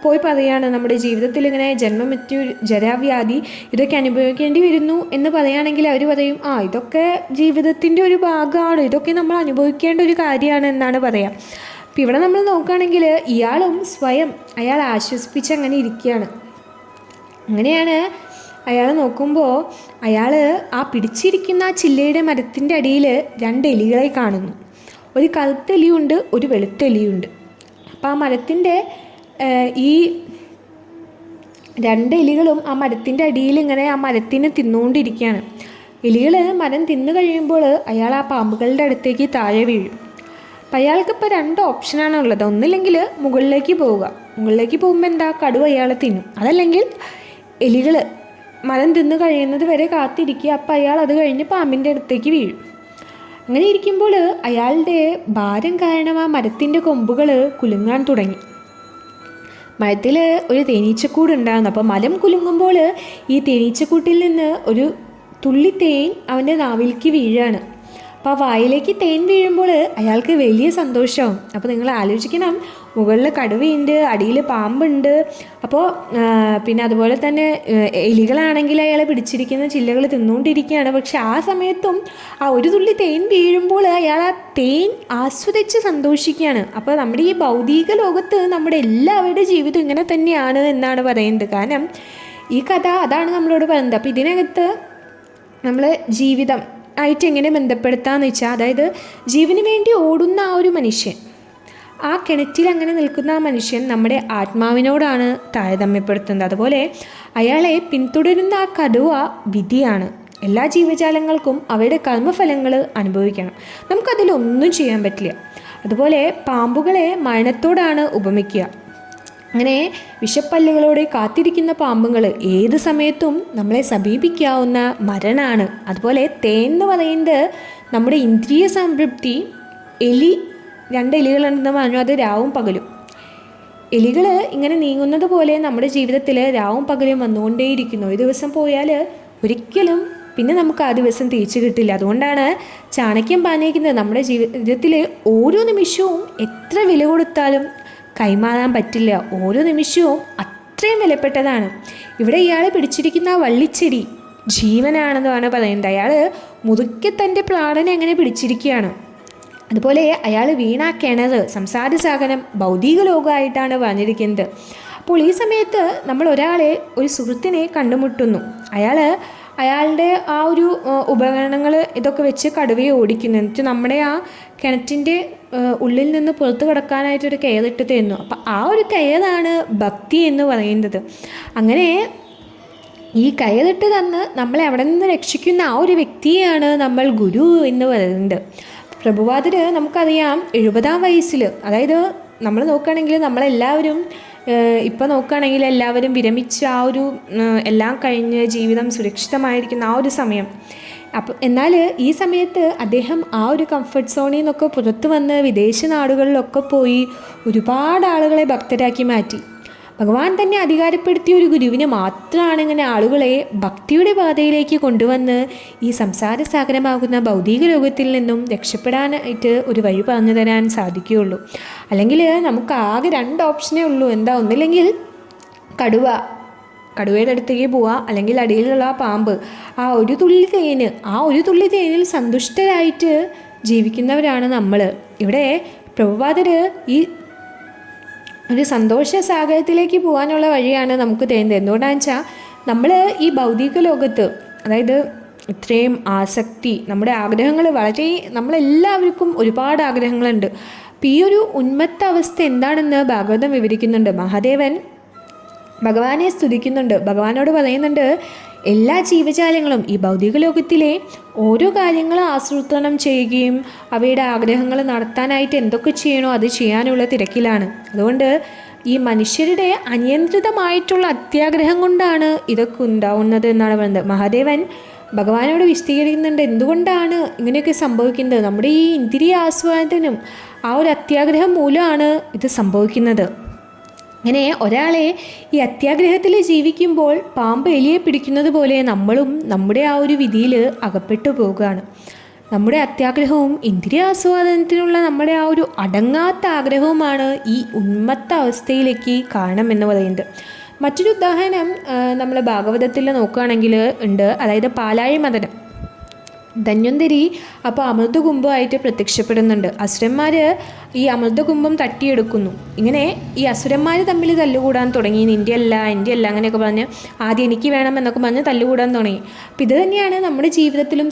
പോയി പറയുകയാണ്, നമ്മുടെ ജീവിതത്തിൽ ഇങ്ങനെ ജന്മമറ്റു ജരാവ്യാധി ഇതൊക്കെ അനുഭവിക്കേണ്ടി വരുന്നു എന്ന് പറയുകയാണെങ്കിൽ അവർ പറയും, ഇതൊക്കെ ജീവിതത്തിൻ്റെ ഒരു ഭാഗമാണ്, ഇതൊക്കെ നമ്മൾ അനുഭവിക്കേണ്ട ഒരു കാര്യമാണ് എന്നാണ് പറയുക. അപ്പം ഇവിടെ നമ്മൾ നോക്കുകയാണെങ്കിൽ ഇയാളും സ്വയം അയാൾ ആശ്വസിപ്പിച്ച് അങ്ങനെ ഇരിക്കുകയാണ്. അങ്ങനെയാണ് അയാൾ നോക്കുമ്പോൾ അയാൾ ആ പിടിച്ചിരിക്കുന്ന ആ ചില്ലയുടെ മരത്തിൻ്റെ അടിയിൽ 2 എലികളെ കാണുന്നു. ഒരു കറുത്ത എലിയുണ്ട്, ഒരു വെളുത്ത എലിയുണ്ട്. അപ്പോൾ ആ മരത്തിൻ്റെ ഈ 2 എലികളും ആ മരത്തിൻ്റെ അടിയിൽ ഇങ്ങനെ ആ മരത്തിനെ തിന്നുകൊണ്ടിരിക്കുകയാണ്. എലികൾ മരം തിന്നു കഴിയുമ്പോൾ അയാൾ ആ പാമ്പുകളുടെ അടുത്തേക്ക് താഴെ വീഴും. അപ്പം അയാൾക്കിപ്പോൾ 2 ഓപ്ഷനാണ് ഉള്ളത്. ഒന്നില്ലെങ്കിൽ മുകളിലേക്ക് പോവുക, മുകളിലേക്ക് പോകുമ്പോൾ എന്താ, കടുവ അയാളെ തിന്നും. അതല്ലെങ്കിൽ എലികൾ മരം തിന്നു കഴിയുന്നത് വരെ കാത്തിരിക്കുക, അപ്പോൾ അയാൾ അത് കഴിഞ്ഞ് പാമ്പിൻ്റെ അടുത്തേക്ക് വീഴും. അങ്ങനെ ഇരിക്കുമ്പോൾ അയാളുടെ ഭാരം കാരണം ആ മരത്തിൻ്റെ കൊമ്പുകൾ കുലുങ്ങാൻ തുടങ്ങി. മരത്തിൽ ഒരു തേനീച്ചക്കൂട് ഉണ്ടായിരുന്നു. അപ്പോൾ മരം കുലുങ്ങുമ്പോൾ ഈ തേനീച്ചക്കൂട്ടിൽ നിന്ന് ഒരു തുള്ളി തേൻ അവൻ്റെ നാവിലേക്ക് വീഴാണ്. അപ്പോൾ ആ വായിലേക്ക് തേൻ വീഴുമ്പോൾ അയാൾക്ക് വലിയ സന്തോഷമാവും. അപ്പോൾ നിങ്ങൾ ആലോചിക്കണം, മുകളിൽ കടുവയുണ്ട്, അടിയിൽ പാമ്പുണ്ട്, അപ്പോൾ പിന്നെ അതുപോലെ തന്നെ എലികളാണെങ്കിൽ അയാളെ പിടിച്ചിരിക്കുന്ന ചില്ലകൾ തിന്നുകൊണ്ടിരിക്കുകയാണ്. പക്ഷെ ആ സമയത്തും ആ ഒരു തുള്ളി തേൻ വീഴുമ്പോൾ അയാൾ ആ തേൻ ആസ്വദിച്ച് സന്തോഷിക്കുകയാണ്. അപ്പോൾ നമ്മുടെ ഈ ഭൗതിക ലോകത്ത് നമ്മുടെ എല്ലാവരുടെ ജീവിതം ഇങ്ങനെ തന്നെയാണ് എന്നാണ് പറയുന്നത്. കാരണം ഈ കഥ അതാണ് നമ്മളോട് പറയുന്നത്. അപ്പോൾ ഇതിനകത്ത് നമ്മൾ ജീവിതം ആയിട്ട് എങ്ങനെ ബന്ധപ്പെടുത്താമെന്ന് വെച്ചാൽ, അതായത് ജീവന് വേണ്ടി ഓടുന്ന ആ ഒരു മനുഷ്യൻ, ആ കിണറ്റിൽ അങ്ങനെ നിൽക്കുന്ന ആ മനുഷ്യൻ നമ്മുടെ ആത്മാവിനോടാണ് താരതമ്യപ്പെടുത്തുന്നത്. അതുപോലെ അയാളെ പിന്തുടരുന്ന ആ കടുവ വിധിയാണ്. എല്ലാ ജീവജാലങ്ങൾക്കും അവയുടെ കർമ്മഫലങ്ങൾ അനുഭവിക്കണം, നമുക്കതിലൊന്നും ചെയ്യാൻ പറ്റില്ല. അതുപോലെ പാമ്പുകളെ മരണത്തോടാണ് ഉപമിക്കുക. അങ്ങനെ വിഷപ്പല്ലുകളോടെ കാത്തിരിക്കുന്ന പാമ്പുകൾ ഏത് സമയത്തും നമ്മളെ സമീപിക്കാവുന്ന മരണമാണ്. അതുപോലെ തേൻ എന്ന് പറയുന്നത് നമ്മുടെ ഇന്ദ്രിയ സംതൃപ്തി. എലി 2 എലികളുണ്ടെന്ന് പറഞ്ഞു, അത് രാവും പകലും. എലികൾ ഇങ്ങനെ നീങ്ങുന്നത് പോലെ നമ്മുടെ ജീവിതത്തിൽ രാവും പകലും വന്നുകൊണ്ടേയിരിക്കുന്നു. ഒരു ദിവസം പോയാൽ ഒരിക്കലും പിന്നെ നമുക്ക് ആ ദിവസം തിരിച്ചു കിട്ടില്ല. അതുകൊണ്ടാണ് ചാണക്യം പറഞ്ഞിരിക്കുന്നത്, നമ്മുടെ ജീവിതത്തിൽ ഓരോ നിമിഷവും എത്ര വില കൊടുത്താലും കൈമാറാൻ പറ്റില്ല. ഓരോ നിമിഷവും അത്രയും വിലപ്പെട്ടതാണ്. ഇവിടെ ഇയാൾ പിടിച്ചിരിക്കുന്ന വള്ളിച്ചെടി ജീവനാണെന്നാണ് പറയുന്നത്. അയാൾ മുറുക്കെ തൻ്റെ പ്രാണനെ അങ്ങനെ പിടിച്ചിരിക്കുകയാണ്. അതുപോലെ അയാൾ വീണ കിണർ സംസാര സാഗരം ഭൗതിക ലോകമായിട്ടാണ് പറഞ്ഞിരിക്കുന്നത്. അപ്പോൾ ഈ സമയത്ത് നമ്മൾ ഒരു സുഹൃത്തിനെ കണ്ടുമുട്ടുന്നു. അയാളുടെ ആ ഒരു ഉപകരണങ്ങൾ ഇതൊക്കെ വെച്ച് കടുവയെ ഓടിക്കുന്നു. എന്നിട്ട് നമ്മുടെ ആ കിണറ്റിൻ്റെ ഉള്ളിൽ നിന്ന് പുറത്ത് കിടക്കാനായിട്ടൊരു കയറിട്ട് തരുന്നു. അപ്പം ആ ഒരു കയറാണ് ഭക്തി എന്ന് പറയുന്നത്. അങ്ങനെ ഈ കയറിട്ട് തന്ന് നമ്മളെ അവിടെ നിന്ന് രക്ഷിക്കുന്ന ആ ഒരു വ്യക്തിയെയാണ് നമ്മൾ ഗുരു എന്ന് പറയുന്നത്. പ്രഭുപാദർ നമുക്കറിയാം 70-ാം വയസ്സിൽ, അതായത് നമ്മൾ നോക്കുകയാണെങ്കിൽ നമ്മളെല്ലാവരും ഇപ്പോൾ നോക്കുകയാണെങ്കിൽ എല്ലാവരും വിരമിച്ച ആ ഒരു എല്ലാം കഴിഞ്ഞ് ജീവിതം സുരക്ഷിതമായിരിക്കുന്ന ആ ഒരു സമയം. എന്നാൽ ഈ സമയത്ത് അദ്ദേഹം ആ ഒരു കംഫർട്ട് സോണിൽ നിന്നൊക്കെ പുറത്തു വന്ന് വിദേശ നാടുകളിലൊക്കെ പോയി ഒരുപാട് ആളുകളെ ഭക്തരാക്കി മാറ്റി. ഭഗവാൻ തന്നെ അധികാരപ്പെടുത്തിയ ഒരു ഗുരുവിന് മാത്രമാണ് ഇങ്ങനെ ആളുകളെ ഭക്തിയുടെ പാതയിലേക്ക് കൊണ്ടുവന്ന് ഈ സംസാര സാഗരമാകുന്ന ഭൗതിക ലോകത്തിൽ നിന്നും രക്ഷപ്പെടാനായിട്ട് ഒരു വഴി പറഞ്ഞു തരാൻ സാധിക്കുകയുള്ളൂ. അല്ലെങ്കിൽ നമുക്ക് ആകെ 2 ഓപ്ഷനേ ഉള്ളൂ. എന്താ, ഒന്നില്ലെങ്കിൽ കടുവയുടെ അടുത്തേക്ക് പോവുക, അല്ലെങ്കിൽ അടിയിലുള്ള ആ പാമ്പ്. ആ ഒരു തുള്ളി തേനിൽ സന്തുഷ്ടരായിട്ട് ജീവിക്കുന്നവരാണ് നമ്മൾ. ഇവിടെ പ്രഭുപാദർ ഈ ഒരു സന്തോഷ സാഗരത്തിലേക്ക് പോകാനുള്ള വഴിയാണ് നമുക്ക് തരുന്നത്. എന്തുകൊണ്ടാണെന്ന് വെച്ചാൽ നമ്മൾ ഈ ഭൗതിക ലോകത്ത്, അതായത് ഇത്രയും ആസക്തി, നമ്മുടെ ആഗ്രഹങ്ങൾ വളരെ, നമ്മളെല്ലാവർക്കും ഒരുപാട് ആഗ്രഹങ്ങളുണ്ട്. അപ്പം ഈ ഒരു ഉന്മത്ത അവസ്ഥ എന്താണെന്ന് ഭാഗവതം വിവരിക്കുന്നുണ്ട്. മഹാദേവൻ ഭഗവാനെ സ്തുതിക്കുന്നുണ്ട്, ഭഗവാനോട് പറയുന്നുണ്ട്, എല്ലാ ജീവജാലങ്ങളും ഈ ഭൗതിക ലോകത്തിലെ ഓരോ കാര്യങ്ങളും ആസൂത്രണം ചെയ്യുകയും അവയുടെ ആഗ്രഹങ്ങൾ നടത്താനായിട്ട് എന്തൊക്കെ ചെയ്യണോ അത് ചെയ്യാനുള്ള തിരക്കിലാണ്. അതുകൊണ്ട് ഈ മനുഷ്യരുടെ അനിയന്ത്രിതമായിട്ടുള്ള അത്യാഗ്രഹം കൊണ്ടാണ് ഇതൊക്കെ ഉണ്ടാവുന്നത് എന്നാണ് പറയുന്നത്. മഹാദേവൻ ഭഗവാനോട് വിശദീകരിക്കുന്നുണ്ട് എന്തുകൊണ്ടാണ് ഇങ്ങനെയൊക്കെ സംഭവിക്കുന്നത്. നമ്മുടെ ഈ ഇന്ദ്രിയ ആസ്വാദനം, ആ ഒരു അത്യാഗ്രഹം മൂലമാണ് ഇത് സംഭവിക്കുന്നത്. അങ്ങനെ ഒരാളെ ഈ അത്യാഗ്രഹത്തിൽ ജീവിക്കുമ്പോൾ പാമ്പ് എലിയെ പിടിക്കുന്നത് പോലെ നമ്മളും നമ്മുടെ ആ ഒരു വിധിയിൽ അകപ്പെട്ടു പോവുകയാണ്. നമ്മുടെ അത്യാഗ്രഹവും ഇന്ദ്രിയാസ്വാദനത്തിനുള്ള നമ്മുടെ ആ ഒരു അടങ്ങാത്ത ആഗ്രഹവുമാണ് ഈ ഉന്മത്ത അവസ്ഥയിലേക്ക് കാരണമെന്ന് പറയുന്നത്. മറ്റൊരു ഉദാഹരണം നമ്മൾ ഭാഗവതത്തിൽ നോക്കുകയാണെങ്കിൽ ഉണ്ട്. അതായത് പാലാഴി മദനം. ധന്വന്തരി അപ്പോൾ അമൃതകുംഭമായിട്ട് പ്രത്യക്ഷപ്പെടുന്നുണ്ട്. അസുരന്മാർ ഈ അമൃതകുംഭം തട്ടിയെടുക്കുന്നു. ഇങ്ങനെ ഈ അസുരന്മാർ തമ്മിൽ തല്ലുകൂടാൻ തുടങ്ങി. എൻ്റെ അല്ല അങ്ങനെയൊക്കെ പറഞ്ഞ് ആദ്യം എനിക്ക് വേണം എന്നൊക്കെ പറഞ്ഞ് തല്ലുകൂടാൻ തുടങ്ങി. അപ്പോൾ ഇത് തന്നെയാണ് നമ്മുടെ ജീവിതത്തിലും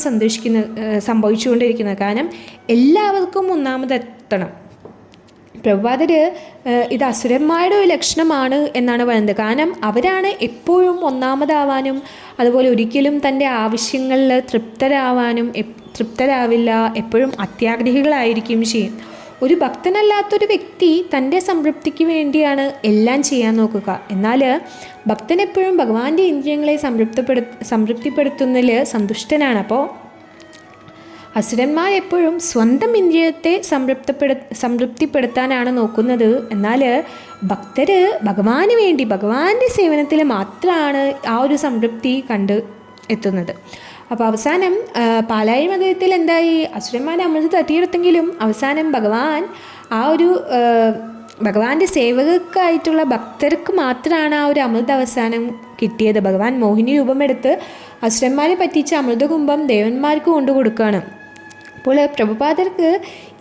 സംഭവിച്ചുകൊണ്ടിരിക്കുന്നത്. കാരണം എല്ലാവർക്കും ഒന്നാമതെത്തണം. പ്രഭുപാദർ ഇത് അസുരന്മാരുടെ ഒരു ലക്ഷണമാണ് എന്നാണ് പറയുന്നത്. കാരണം അവരാണ് എപ്പോഴും ഒന്നാമതാവാനും അതുപോലെ ഒരിക്കലും തൻ്റെ ആവശ്യങ്ങളിൽ തൃപ്തരാവില്ല, എപ്പോഴും അത്യാഗ്രഹികളായിരിക്കും ചെയ്യും. ഒരു ഭക്തനല്ലാത്തൊരു വ്യക്തി തൻ്റെ സംതൃപ്തിക്ക് വേണ്ടിയാണ് എല്ലാം ചെയ്യാൻ നോക്കുക. എന്നാൽ ഭക്തൻ എപ്പോഴും ഭഗവാന്റെ ഇന്ദ്രിയങ്ങളെ സംതൃപ്തിപ്പെടുത്തുന്നതിൽ സന്തുഷ്ടനാണ്. അപ്പോൾ അസുരന്മാരെപ്പോഴും സ്വന്തം ഇന്ദ്രിയത്തെ സംതൃപ്തിപ്പെടുത്താനാണ് നോക്കുന്നത്. എന്നാൽ ഭക്തർ ഭഗവാന് വേണ്ടി, ഭഗവാന്റെ സേവനത്തിൽ മാത്രമാണ് ആ ഒരു സംതൃപ്തി കണ്ട് എത്തുന്നത്. അപ്പോൾ അവസാനം പാലാഴി മതത്തിൽ എന്തായി, അസുരന്മാരെ അമൃത് തട്ടിയെടുത്തെങ്കിലും അവസാനം ഭഗവാൻ ആ ഒരു ഭഗവാന്റെ സേവകർക്കായിട്ടുള്ള ഭക്തർക്ക് മാത്രമാണ് ആ ഒരു അമൃത അവസാനം കിട്ടിയത്. ഭഗവാൻ മോഹിനി രൂപമെടുത്ത് അസുരന്മാരെ പറ്റിച്ച് അമൃതകുംഭം ദേവന്മാർക്ക് കൊണ്ടു കൊടുക്കുകയാണ്. അപ്പോൾ പ്രഭുപാദർക്ക്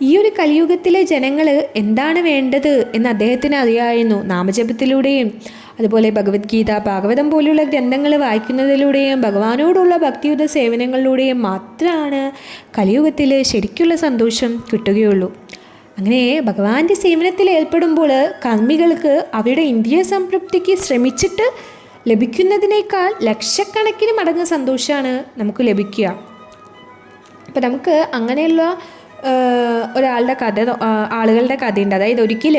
ഈ ഒരു കലിയുഗത്തിലെ ജനങ്ങൾ എന്താണ് വേണ്ടത് എന്ന് അദ്ദേഹത്തിന് അറിയാമായിരുന്നു. നാമജപത്തിലൂടെയും അതുപോലെ ഭഗവത്ഗീത, ഭാഗവതം പോലുള്ള ഗ്രന്ഥങ്ങൾ വായിക്കുന്നതിലൂടെയും ഭഗവാനോടുള്ള ഭക്തിയുത സേവനങ്ങളിലൂടെയും മാത്രമാണ് കലിയുഗത്തിൽ ശരിക്കുള്ള സന്തോഷം കിട്ടുകയുള്ളൂ. അങ്ങനെ ഭഗവാന്റെ സേവനത്തിൽ ഏർപ്പെടുമ്പോൾ കർമ്മികൾക്ക് അവരുടെ ഇന്ദ്രിയ സംതൃപ്തിക്ക് ശ്രമിച്ചിട്ട് ലഭിക്കുന്നതിനേക്കാൾ ലക്ഷക്കണക്കിന് മടങ്ങ് സന്തോഷമാണ് നമുക്ക് ലഭിക്കുക. അപ്പം നമുക്ക് അങ്ങനെയുള്ള ആളുകളുടെ കഥയുണ്ട്. അതായത് ഒരിക്കൽ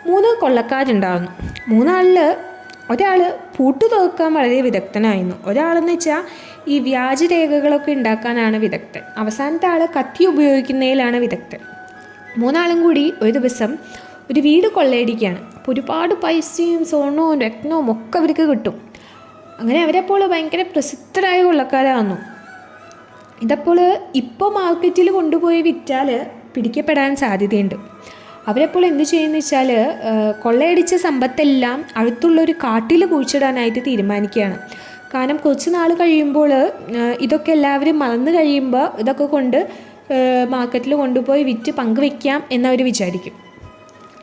3 കൊള്ളക്കാരുണ്ടായിരുന്നു. 3 ഒരാൾ പൂട്ടു തുറക്കാൻ വളരെ വിദഗ്ധനായിരുന്നു. ഒരാളെന്ന് വെച്ചാൽ ഈ വ്യാജരേഖകളൊക്കെ ഉണ്ടാക്കാനാണ് വിദഗ്ധൻ. അവസാനത്തെ ആൾ കത്തി ഉപയോഗിക്കുന്നതിലാണ് വിദഗ്ധൻ. 3 കൂടി ഒരു ദിവസം ഒരു വീട് കൊള്ളയടിക്കുകയാണ്. അപ്പോൾ ഒരുപാട് പൈസയും സ്വർണവും രത്നവും ഒക്കെ അവർക്ക് കിട്ടും. അങ്ങനെ അവരെപ്പോൾ ഭയങ്കര പ്രസിദ്ധരായ കൊള്ളക്കാരായിരുന്നു. ഇതപ്പോൾ ഇപ്പോൾ മാർക്കറ്റിൽ കൊണ്ടുപോയി വിറ്റാൽ പിടിക്കപ്പെടാൻ സാധ്യതയുണ്ട്. അവരെപ്പോൾ എന്ത് ചെയ്യുമെന്ന് വെച്ചാൽ കൊള്ളയടിച്ച സമ്പത്തെല്ലാം അടുത്തുള്ളൊരു കാട്ടിൽ കുഴിച്ചിടാനായിട്ട് തീരുമാനിക്കുകയാണ്. കാരണം കുറച്ച് നാൾ കഴിയുമ്പോൾ ഇതൊക്കെ എല്ലാവരും മറന്നു കഴിയുമ്പോൾ ഇതൊക്കെ കൊണ്ട് മാർക്കറ്റിൽ കൊണ്ടുപോയി വിറ്റ് പങ്കുവെക്കാം എന്നവർ വിചാരിക്കും.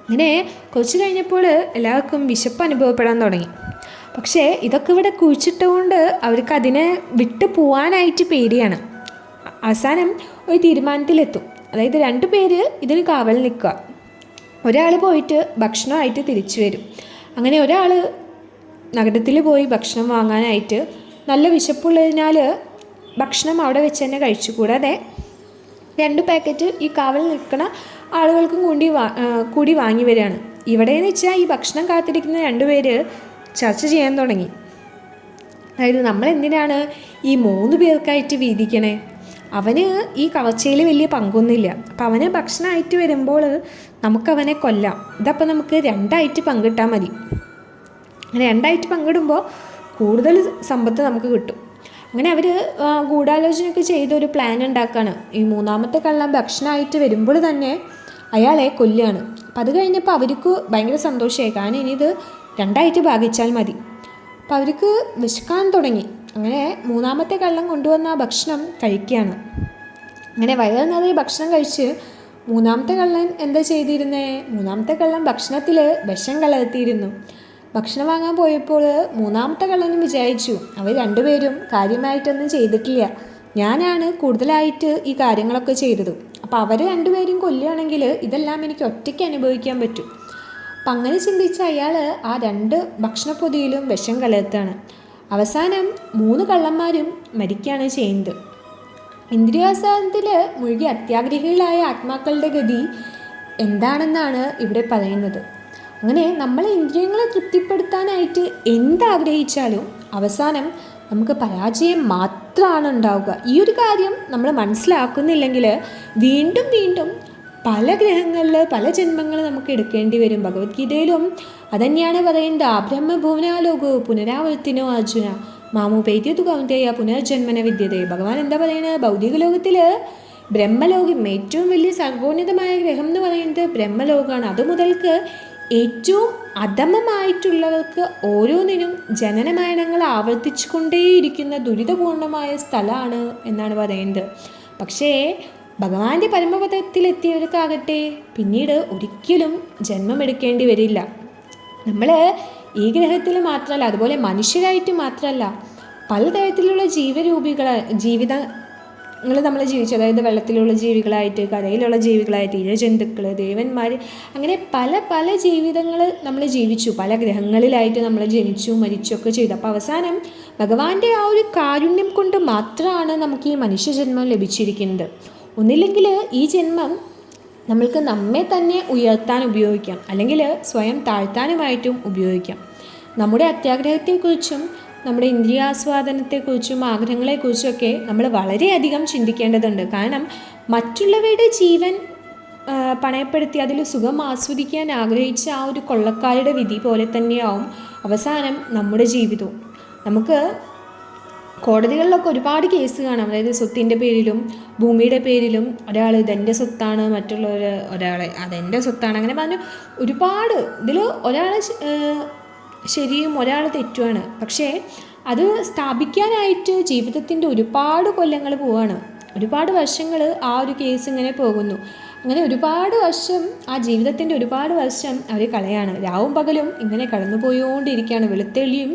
അങ്ങനെ കുറച്ച് കഴിഞ്ഞപ്പോൾ എല്ലാവർക്കും വിശപ്പ് അനുഭവപ്പെടാൻ തുടങ്ങി. പക്ഷേ ഇതൊക്കെ ഇവിടെ കുഴിച്ചിട്ടുകൊണ്ട് അവർക്ക് അതിനെ വിട്ടു പോകാനായിട്ട് പേടിയാണ്. അവസാനം ഒരു തീരുമാനത്തിലെത്തും. അതായത് 2 പേര് ഇതിന് കാവൽ നിൽക്കുക. ഒരാൾ പോയിട്ട് ഭക്ഷണമായിട്ട് തിരിച്ചു വരും. അങ്ങനെ ഒരാൾ നഗരത്തിൽ പോയി ഭക്ഷണം വാങ്ങാനായിട്ട് നല്ല വിശപ്പുള്ളതിനാൽ ഭക്ഷണം അവിടെ വെച്ച് തന്നെ കഴിച്ചു. കൂടാതെ 2 പാക്കറ്റ് ഈ കാവൽ നിൽക്കുന്ന ആളുകൾക്കും കൂടി വാങ്ങി വരികയാണ്. ഇവിടെയെന്ന് വെച്ചാൽ ഈ ഭക്ഷണം കാത്തിരിക്കുന്ന 2 പേര് ചർച്ച ചെയ്യാൻ തുടങ്ങി. അതായത് നമ്മൾ എന്തിനാണ് ഈ 3 പേർക്കായിട്ട് വീതിക്കണേ, അവന് ഈ കവർച്ചയിൽ വലിയ പങ്കൊന്നുമില്ല. അപ്പം അവന് ഭക്ഷണമായിട്ട് വരുമ്പോൾ നമുക്കവനെ കൊല്ലാം. ഇതപ്പോൾ നമുക്ക് 2 ആയിട്ട് പങ്കിട്ടാൽ മതി. അങ്ങനെ രണ്ടായിട്ട് പങ്കിടുമ്പോൾ കൂടുതൽ സമ്പത്ത് നമുക്ക് കിട്ടും. അങ്ങനെ അവർ ഗൂഢാലോചനയൊക്കെ ചെയ്തൊരു പ്ലാൻ ഉണ്ടാക്കുകയാണ്. ഈ മൂന്നാമത്തെ കള്ളൻ ഭക്ഷണമായിട്ട് വരുമ്പോൾ തന്നെ അയാളെ കൊല്ലുകയാണ്. അപ്പം അത് കഴിഞ്ഞപ്പോൾ അവർക്ക് ഭയങ്കര സന്തോഷമായി, കാരണം ഇനി ഇത് രണ്ടായിട്ട് ഭാഗിച്ചാൽ മതി. അപ്പം അവർക്ക് വിശക്കാൻ തുടങ്ങി. അങ്ങനെ മൂന്നാമത്തെ കള്ളൻ കൊണ്ടുവന്ന ആ ഭക്ഷണം കഴിക്കുകയാണ്. അങ്ങനെ വയറ് നിറയെ ഭക്ഷണം കഴിച്ച് മൂന്നാമത്തെ കള്ളൻ എന്താ ചെയ്തിരുന്നേ? മൂന്നാമത്തെ കള്ളൻ ഭക്ഷണത്തിൽ വിഷം കലർത്തിയിരുന്നു. ഭക്ഷണം വാങ്ങാൻ പോയപ്പോൾ മൂന്നാമത്തെ കള്ളനും വിചാരിച്ചു അവർ രണ്ടുപേരും കാര്യമായിട്ടൊന്നും ചെയ്തിട്ടില്ല, ഞാനാണ് കൂടുതലായിട്ട് ഈ കാര്യങ്ങളൊക്കെ ചെയ്തത്. അപ്പോൾ അവർ രണ്ടുപേരും കൊല്ലുകയാണെങ്കിൽ ഇതെല്ലാം എനിക്ക് ഒറ്റയ്ക്ക് അനുഭവിക്കാൻ പറ്റും. അപ്പം അങ്ങനെ ചിന്തിച്ച അയാൾ ആ 2 ഭക്ഷണപ്പൊതിയിലും വിഷം കലർത്താണ്. അവസാനം 3 കള്ളന്മാരും മരിക്കുകയാണ് ചെയ്യുന്നത്. ഇന്ദ്രിയാസ്വാദനത്തിൽ മുഴുകി അത്യാഗ്രഹികളായ ആത്മാക്കളുടെ ഗതി എന്താണെന്നാണ് ഇവിടെ പറയുന്നത്. അങ്ങനെ നമ്മൾ ഇന്ദ്രിയങ്ങളെ തൃപ്തിപ്പെടുത്താനായിട്ട് എന്താഗ്രഹിച്ചാലും അവസാനം നമുക്ക് പരാജയം മാത്രമാണ് ഉണ്ടാവുക. ഈ ഒരു കാര്യം നമ്മൾ മനസ്സിലാക്കുന്നില്ലെങ്കിൽ വീണ്ടും വീണ്ടും പല ഗ്രഹങ്ങളിൽ പല ജന്മങ്ങൾ നമുക്ക് എടുക്കേണ്ടി വരും. ഭഗവത്ഗീതയിലും അതന്നെയാണ് പറയുന്നത്, ആബ്രഹ്മഭുവനാലോകോ പുനരാവർത്തിനോ അർജുന മാമുപേദ്യതു കൗന്ദേയ പുനർജന്മന വിദ്യതേ. ഭഗവാൻ എന്താ പറയുന്നത്? ഭൗതിക ലോകത്തിൽ ബ്രഹ്മലോകം ഏറ്റവും വലിയ സർവോന്നതമായ ഗ്രഹം എന്ന് പറയുന്നത് ബ്രഹ്മലോകമാണ്. അതുമുതൽക്ക് ഏറ്റവും അധമമായിട്ടുള്ളവർക്ക് ഓരോന്നിനും ജനനമരണങ്ങൾ ആവർത്തിച്ചു കൊണ്ടേയിരിക്കുന്ന ദുരിതപൂർണമായ സ്ഥലമാണ് എന്നാണ് പറയുന്നത്. പക്ഷേ ഭഗവാന്റെ പരമപദത്തിലെത്തിയവർക്കാകട്ടെ പിന്നീട് ഒരിക്കലും ജന്മമെടുക്കേണ്ടി വരില്ല. നമ്മൾ ഈ ഗ്രഹത്തിൽ മാത്രമല്ല, അതുപോലെ മനുഷ്യരായിട്ട് മാത്രമല്ല, പലതരത്തിലുള്ള ജീവിതങ്ങൾ നമ്മൾ ജീവിച്ചു. അതായത് വെള്ളത്തിലുള്ള ജീവികളായിട്ട്, കരയിലുള്ള ജീവികളായിട്ട്, ഇഴജന്തുക്കൾ, ദേവന്മാർ, അങ്ങനെ പല പല ജീവിതങ്ങൾ നമ്മൾ ജീവിച്ചു. പല ഗ്രഹങ്ങളിലായിട്ട് നമ്മൾ ജനിച്ചു മരിച്ചൊക്കെ ചെയ്തു. അപ്പോൾ അവസാനം ഭഗവാന്റെ ആ ഒരു കാരുണ്യം കൊണ്ട് മാത്രമാണ് നമുക്ക് ഈ മനുഷ്യജന്മം ലഭിച്ചിരിക്കുന്നത്. ഒന്നില്ലെങ്കിൽ ഈ ജന്മം നമ്മൾക്ക് നമ്മെ തന്നെ ഉയർത്താൻ ഉപയോഗിക്കാം, അല്ലെങ്കിൽ സ്വയം താഴ്ത്താനുമായിട്ടും ഉപയോഗിക്കാം. നമ്മുടെ അത്യാഗ്രഹത്തെക്കുറിച്ചും നമ്മുടെ ഇന്ദ്രിയാസ്വാദനത്തെക്കുറിച്ചും ആഗ്രഹങ്ങളെക്കുറിച്ചൊക്കെ നമ്മൾ വളരെയധികം ചിന്തിക്കേണ്ടതുണ്ട്. കാരണം മറ്റുള്ളവരുടെ ജീവൻ പണയപ്പെടുത്തി അതിൽ സുഖം ആസ്വദിക്കാൻ ആഗ്രഹിച്ച ആ ഒരു കൊള്ളക്കാരുടെ വിധി പോലെ തന്നെയാവും അവസാനം നമ്മുടെ ജീവിതവും. നമുക്ക് കോടതികളിലൊക്കെ ഒരുപാട് കേസ് കാണാം. അതായത് സ്വത്തിൻ്റെ പേരിലും ഭൂമിയുടെ പേരിലും ഒരാൾ ഇതെൻ്റെ സ്വത്താണ്, മറ്റുള്ളവർ ഒരാളെ അതെൻ്റെ സ്വത്താണ്, അങ്ങനെ പറഞ്ഞ് ഒരുപാട് ഇതിൽ ഒരാൾ ശരിയും ഒരാൾ തെറ്റുമാണ്. പക്ഷേ അത് സ്ഥാപിക്കാനായിട്ട് ജീവിതത്തിൻ്റെ ഒരുപാട് കൊല്ലങ്ങൾ പോവാണ്, ഒരുപാട് വർഷങ്ങൾ ആ ഒരു കേസ് ഇങ്ങനെ പോകുന്നു. അങ്ങനെ ഒരുപാട് വർഷം ആ ജീവിതത്തിൻ്റെ ഒരുപാട് വർഷം അവർ കളയാണ്. രാവും പകലും ഇങ്ങനെ കടന്നു പോയോണ്ടിരിക്കുകയാണ്. വെളുത്തെളിയും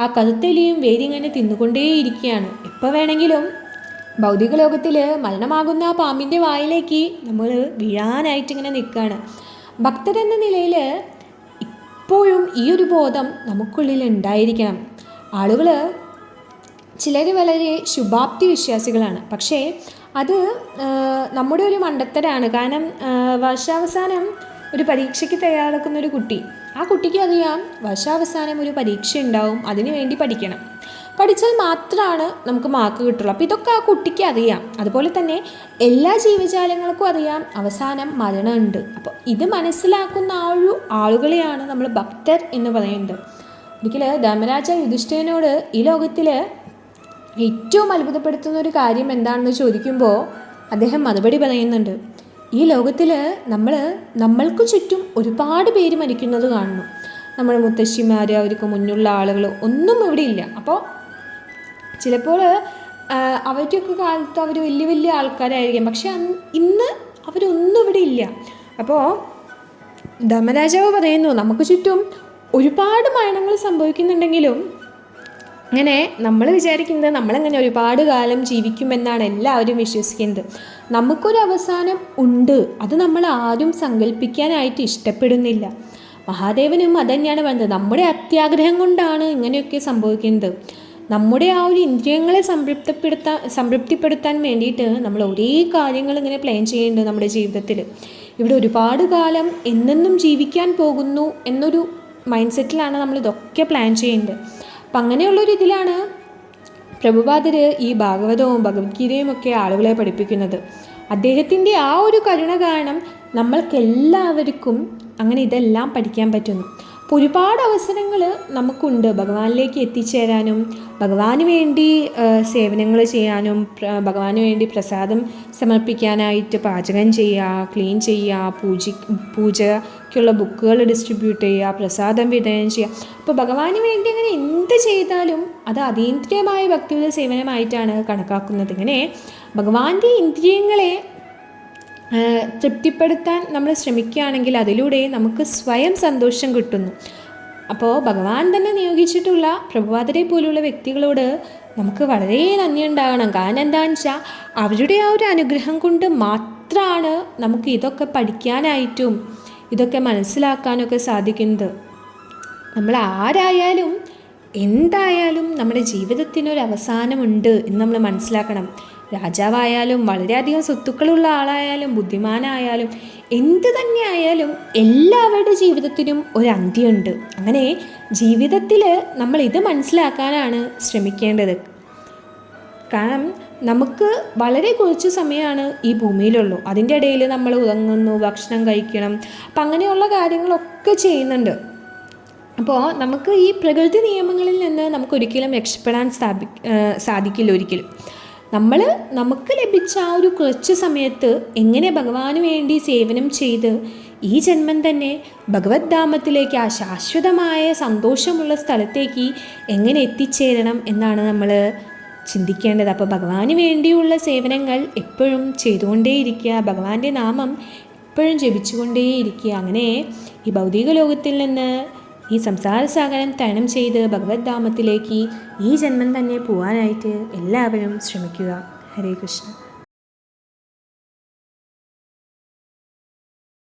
ആ കറുത്തെലിയും വേരിങ്ങനെ തിന്നുകൊണ്ടേയിരിക്കുകയാണ്. എപ്പോൾ വേണമെങ്കിലും ഭൗതിക ലോകത്തിൽ മരണമാകുന്ന ആ പാമ്പിൻ്റെ വായിലേക്ക് നമ്മൾ വീഴാനായിട്ട് ഇങ്ങനെ നിൽക്കുകയാണ്. ഭക്തരെന്ന നിലയിൽ ഇപ്പോഴും ഈ ഒരു ബോധം നമുക്കുള്ളിൽ ഉണ്ടായിരിക്കണം. ആളുകൾ ചിലർ വളരെ ശുഭാപ്തി വിശ്വാസികളാണ്, പക്ഷേ അത് നമ്മുടെ ഒരു മണ്ടത്തരാണ്. കാരണം വർഷാവസാനം ഒരു പരീക്ഷയ്ക്ക് തയ്യാറെടുക്കുന്ന ഒരു കുട്ടി, ആ കുട്ടിക്ക് അറിയാം വർഷാവസാനം ഒരു പരീക്ഷ ഉണ്ടാവും, അതിനു വേണ്ടി പഠിക്കണം, പഠിച്ചാൽ മാത്രമാണ് നമുക്ക് മാർക്ക് കിട്ടുള്ളൂ. അപ്പോൾ ഇതൊക്കെ ആ കുട്ടിക്ക് അറിയാം. അതുപോലെ തന്നെ എല്ലാ ജീവജാലങ്ങൾക്കും അറിയാം അവസാനം മരണമുണ്ട്. അപ്പോൾ ഇത് മനസ്സിലാക്കുന്ന ആ ഒരു ആളുകളെയാണ് നമ്മൾ ഭക്തർ എന്ന് പറയുന്നത്. ഒരിക്കൽ ധർമ്മരാജ യുധിഷ്ഠിരനോട് ഈ ലോകത്തിൽ ഏറ്റവും അത്ഭുതപ്പെടുത്തുന്ന ഒരു കാര്യം എന്താണെന്ന് ചോദിക്കുമ്പോൾ അദ്ദേഹം മറുപടി പറയുന്നുണ്ട്, ഈ ലോകത്തിൽ നമ്മൾക്ക് ചുറ്റും ഒരുപാട് പേര് മരിക്കുന്നത് കാണുന്നു. നമ്മുടെ മുത്തശ്ശിമാർ, അവർക്ക് മുന്നുള്ള ആളുകൾ ഒന്നും ഇവിടെ ഇല്ല. അപ്പോൾ ചിലപ്പോൾ അവരുടെയൊക്കെ കാലത്ത് അവർ വലിയ വലിയ ആൾക്കാരായിരിക്കാം, പക്ഷെ ഇന്ന് അവരൊന്നും ഇവിടെ ഇല്ല. അപ്പോൾ ധർമ്മരാജാവ് പറയുന്നു, നമുക്ക് ചുറ്റും ഒരുപാട് മരണങ്ങൾ സംഭവിക്കുന്നുണ്ടെങ്കിലും അങ്ങനെ നമ്മൾ വിചാരിക്കുന്നത് നമ്മളങ്ങനെ ഒരുപാട് കാലം ജീവിക്കുമെന്നാണ് എല്ലാവരും വിശ്വസിക്കുന്നത്. നമുക്കൊരു അവസാനം ഉണ്ട്, അത് നമ്മൾ ആരും സങ്കല്പിക്കാനായിട്ട് ഇഷ്ടപ്പെടുന്നില്ല. മഹാദേവനും അതന്നെയാണ് പറഞ്ഞത്, നമ്മുടെ അത്യാഗ്രഹം കൊണ്ടാണ് ഇങ്ങനെയൊക്കെ സംഭവിക്കുന്നത്. നമ്മുടെ ആ ഒരു ഇന്ദ്രിയങ്ങളെ സംതൃപ്തിപ്പെടുത്താൻ വേണ്ടിയിട്ട് നമ്മൾ ഒരേ കാര്യങ്ങൾ ഇങ്ങനെ പ്ലാൻ ചെയ്യുന്നുണ്ട് നമ്മുടെ ജീവിതത്തിൽ. ഇവിടെ ഒരുപാട് കാലം എന്നെന്നും ജീവിക്കാൻ പോകുന്നു എന്നൊരു മൈൻഡ് സെറ്റിലാണ് നമ്മളിതൊക്കെ പ്ലാൻ ചെയ്യുന്നത്. അപ്പം അങ്ങനെയുള്ളൊരു ഇതിലാണ് പ്രഭുപാദർ ഈ ഭാഗവതവും ഭഗവത്ഗീതയും ഒക്കെ ആളുകളെ പഠിപ്പിക്കുന്നത്. അദ്ദേഹത്തിൻ്റെ ആ ഒരു കരുണ കാരണം നമ്മൾക്കെല്ലാവർക്കും അങ്ങനെ ഇതെല്ലാം പഠിക്കാൻ പറ്റുന്നു. അപ്പോൾ അപ്പോൾ ഒരുപാട് അവസരങ്ങൾ നമുക്കുണ്ട് ഭഗവാനിലേക്ക് എത്തിച്ചേരാനും, ഭഗവാന് വേണ്ടി സേവനങ്ങൾ ചെയ്യാനും, ഭഗവാന് വേണ്ടി പ്രസാദം സമർപ്പിക്കാനായിട്ട് പാചകം ചെയ്യുക, ക്ലീൻ ചെയ്യുക, പൂജയ്ക്കുള്ള ബുക്കുകൾ ഡിസ്ട്രിബ്യൂട്ട് ചെയ്യുക, പ്രസാദം വിതരണം ചെയ്യുക. അപ്പോൾ ഭഗവാന് വേണ്ടി അങ്ങനെ എന്ത് ചെയ്താലും അത് അതീന്ദ്രിയമായ ഭക്തിയുടെ സേവനമായിട്ടാണ് കണക്കാക്കുന്നത്. ഇങ്ങനെ ഭഗവാന്റെ ഇന്ദ്രിയങ്ങളെ തൃപ്തിപ്പെടുത്താൻ നമ്മൾ ശ്രമിക്കുകയാണെങ്കിൽ അതിലൂടെ നമുക്ക് സ്വയം സന്തോഷം കിട്ടുന്നു. അപ്പോൾ ഭഗവാൻ തന്നെ നിയോഗിച്ചിട്ടുള്ള പ്രഭുപാദരെ പോലുള്ള വ്യക്തികളോട് നമുക്ക് വളരെ നന്ദി ഉണ്ടാകണം. കാരണം എന്താണെന്ന് വെച്ചാൽ അവരുടെ ആ ഒരു അനുഗ്രഹം കൊണ്ട് മാത്രമാണ് നമുക്ക് ഇതൊക്കെ പഠിക്കാനായിട്ടും ഇതൊക്കെ മനസ്സിലാക്കാനൊക്കെ സാധിക്കുന്നത്. നമ്മൾ ആരായാലും എന്തായാലും നമ്മുടെ ജീവിതത്തിനൊരു അവസാനമുണ്ട് എന്ന് നമ്മൾ മനസ്സിലാക്കണം. രാജാവായാലും വളരെയധികം സ്വത്തുക്കളുള്ള ആളായാലും ബുദ്ധിമാനായാലും എന്ത് തന്നെ ആയാലും എല്ലാവരുടെ ജീവിതത്തിനും ഒരു അന്ത്യമുണ്ട്. അങ്ങനെ ജീവിതത്തിൽ നമ്മൾ ഇത് മനസ്സിലാക്കാനാണ് ശ്രമിക്കേണ്ടത്. കാരണം നമുക്ക് വളരെ കുറച്ച് സമയമാണ് ഈ ഭൂമിയിലുള്ളൂ. അതിൻ്റെ ഇടയിൽ നമ്മൾ ഉറങ്ങുന്നു, ഭക്ഷണം കഴിക്കണം, അപ്പം അങ്ങനെയുള്ള കാര്യങ്ങളൊക്കെ ചെയ്യുന്നുണ്ട്. അപ്പോൾ നമുക്ക് ഈ പ്രകൃതി നിയമങ്ങളിൽ നിന്ന് നമുക്കൊരിക്കലും രക്ഷപ്പെടാൻ സാധിക്കില്ല ഒരിക്കലും. നമുക്ക് ലഭിച്ച ആ ഒരു കുറച്ച് സമയത്ത് എങ്ങനെ ഭഗവാന് വേണ്ടി സേവനം ചെയ്ത് ഈ ജന്മം തന്നെ ഭഗവത് ധാമത്തിലേക്ക്, ആ ശാശ്വതമായ സന്തോഷമുള്ള സ്ഥലത്തേക്ക് എങ്ങനെ എത്തിച്ചേരണം എന്നാണ് നമ്മൾ ചിന്തിക്കേണ്ടത്. അപ്പോൾ ഭഗവാന് വേണ്ടിയുള്ള സേവനങ്ങൾ എപ്പോഴും ചെയ്തുകൊണ്ടേയിരിക്കുക, ഭഗവാന്റെ നാമം എപ്പോഴും ജപിച്ചുകൊണ്ടേയിരിക്കുക. അങ്ങനെ ഈ ഭൗതിക ലോകത്തിൽ നിന്ന് ഈ സംസാരസാഗരം തരണം ചെയ്ത് ഭഗവത് ധാമത്തിലേക്ക് ഈ ജന്മം തന്നെ പോകാനായിട്ട് എല്ലാവരും ശ്രമിക്കുക. ഹരേ കൃഷ്ണ.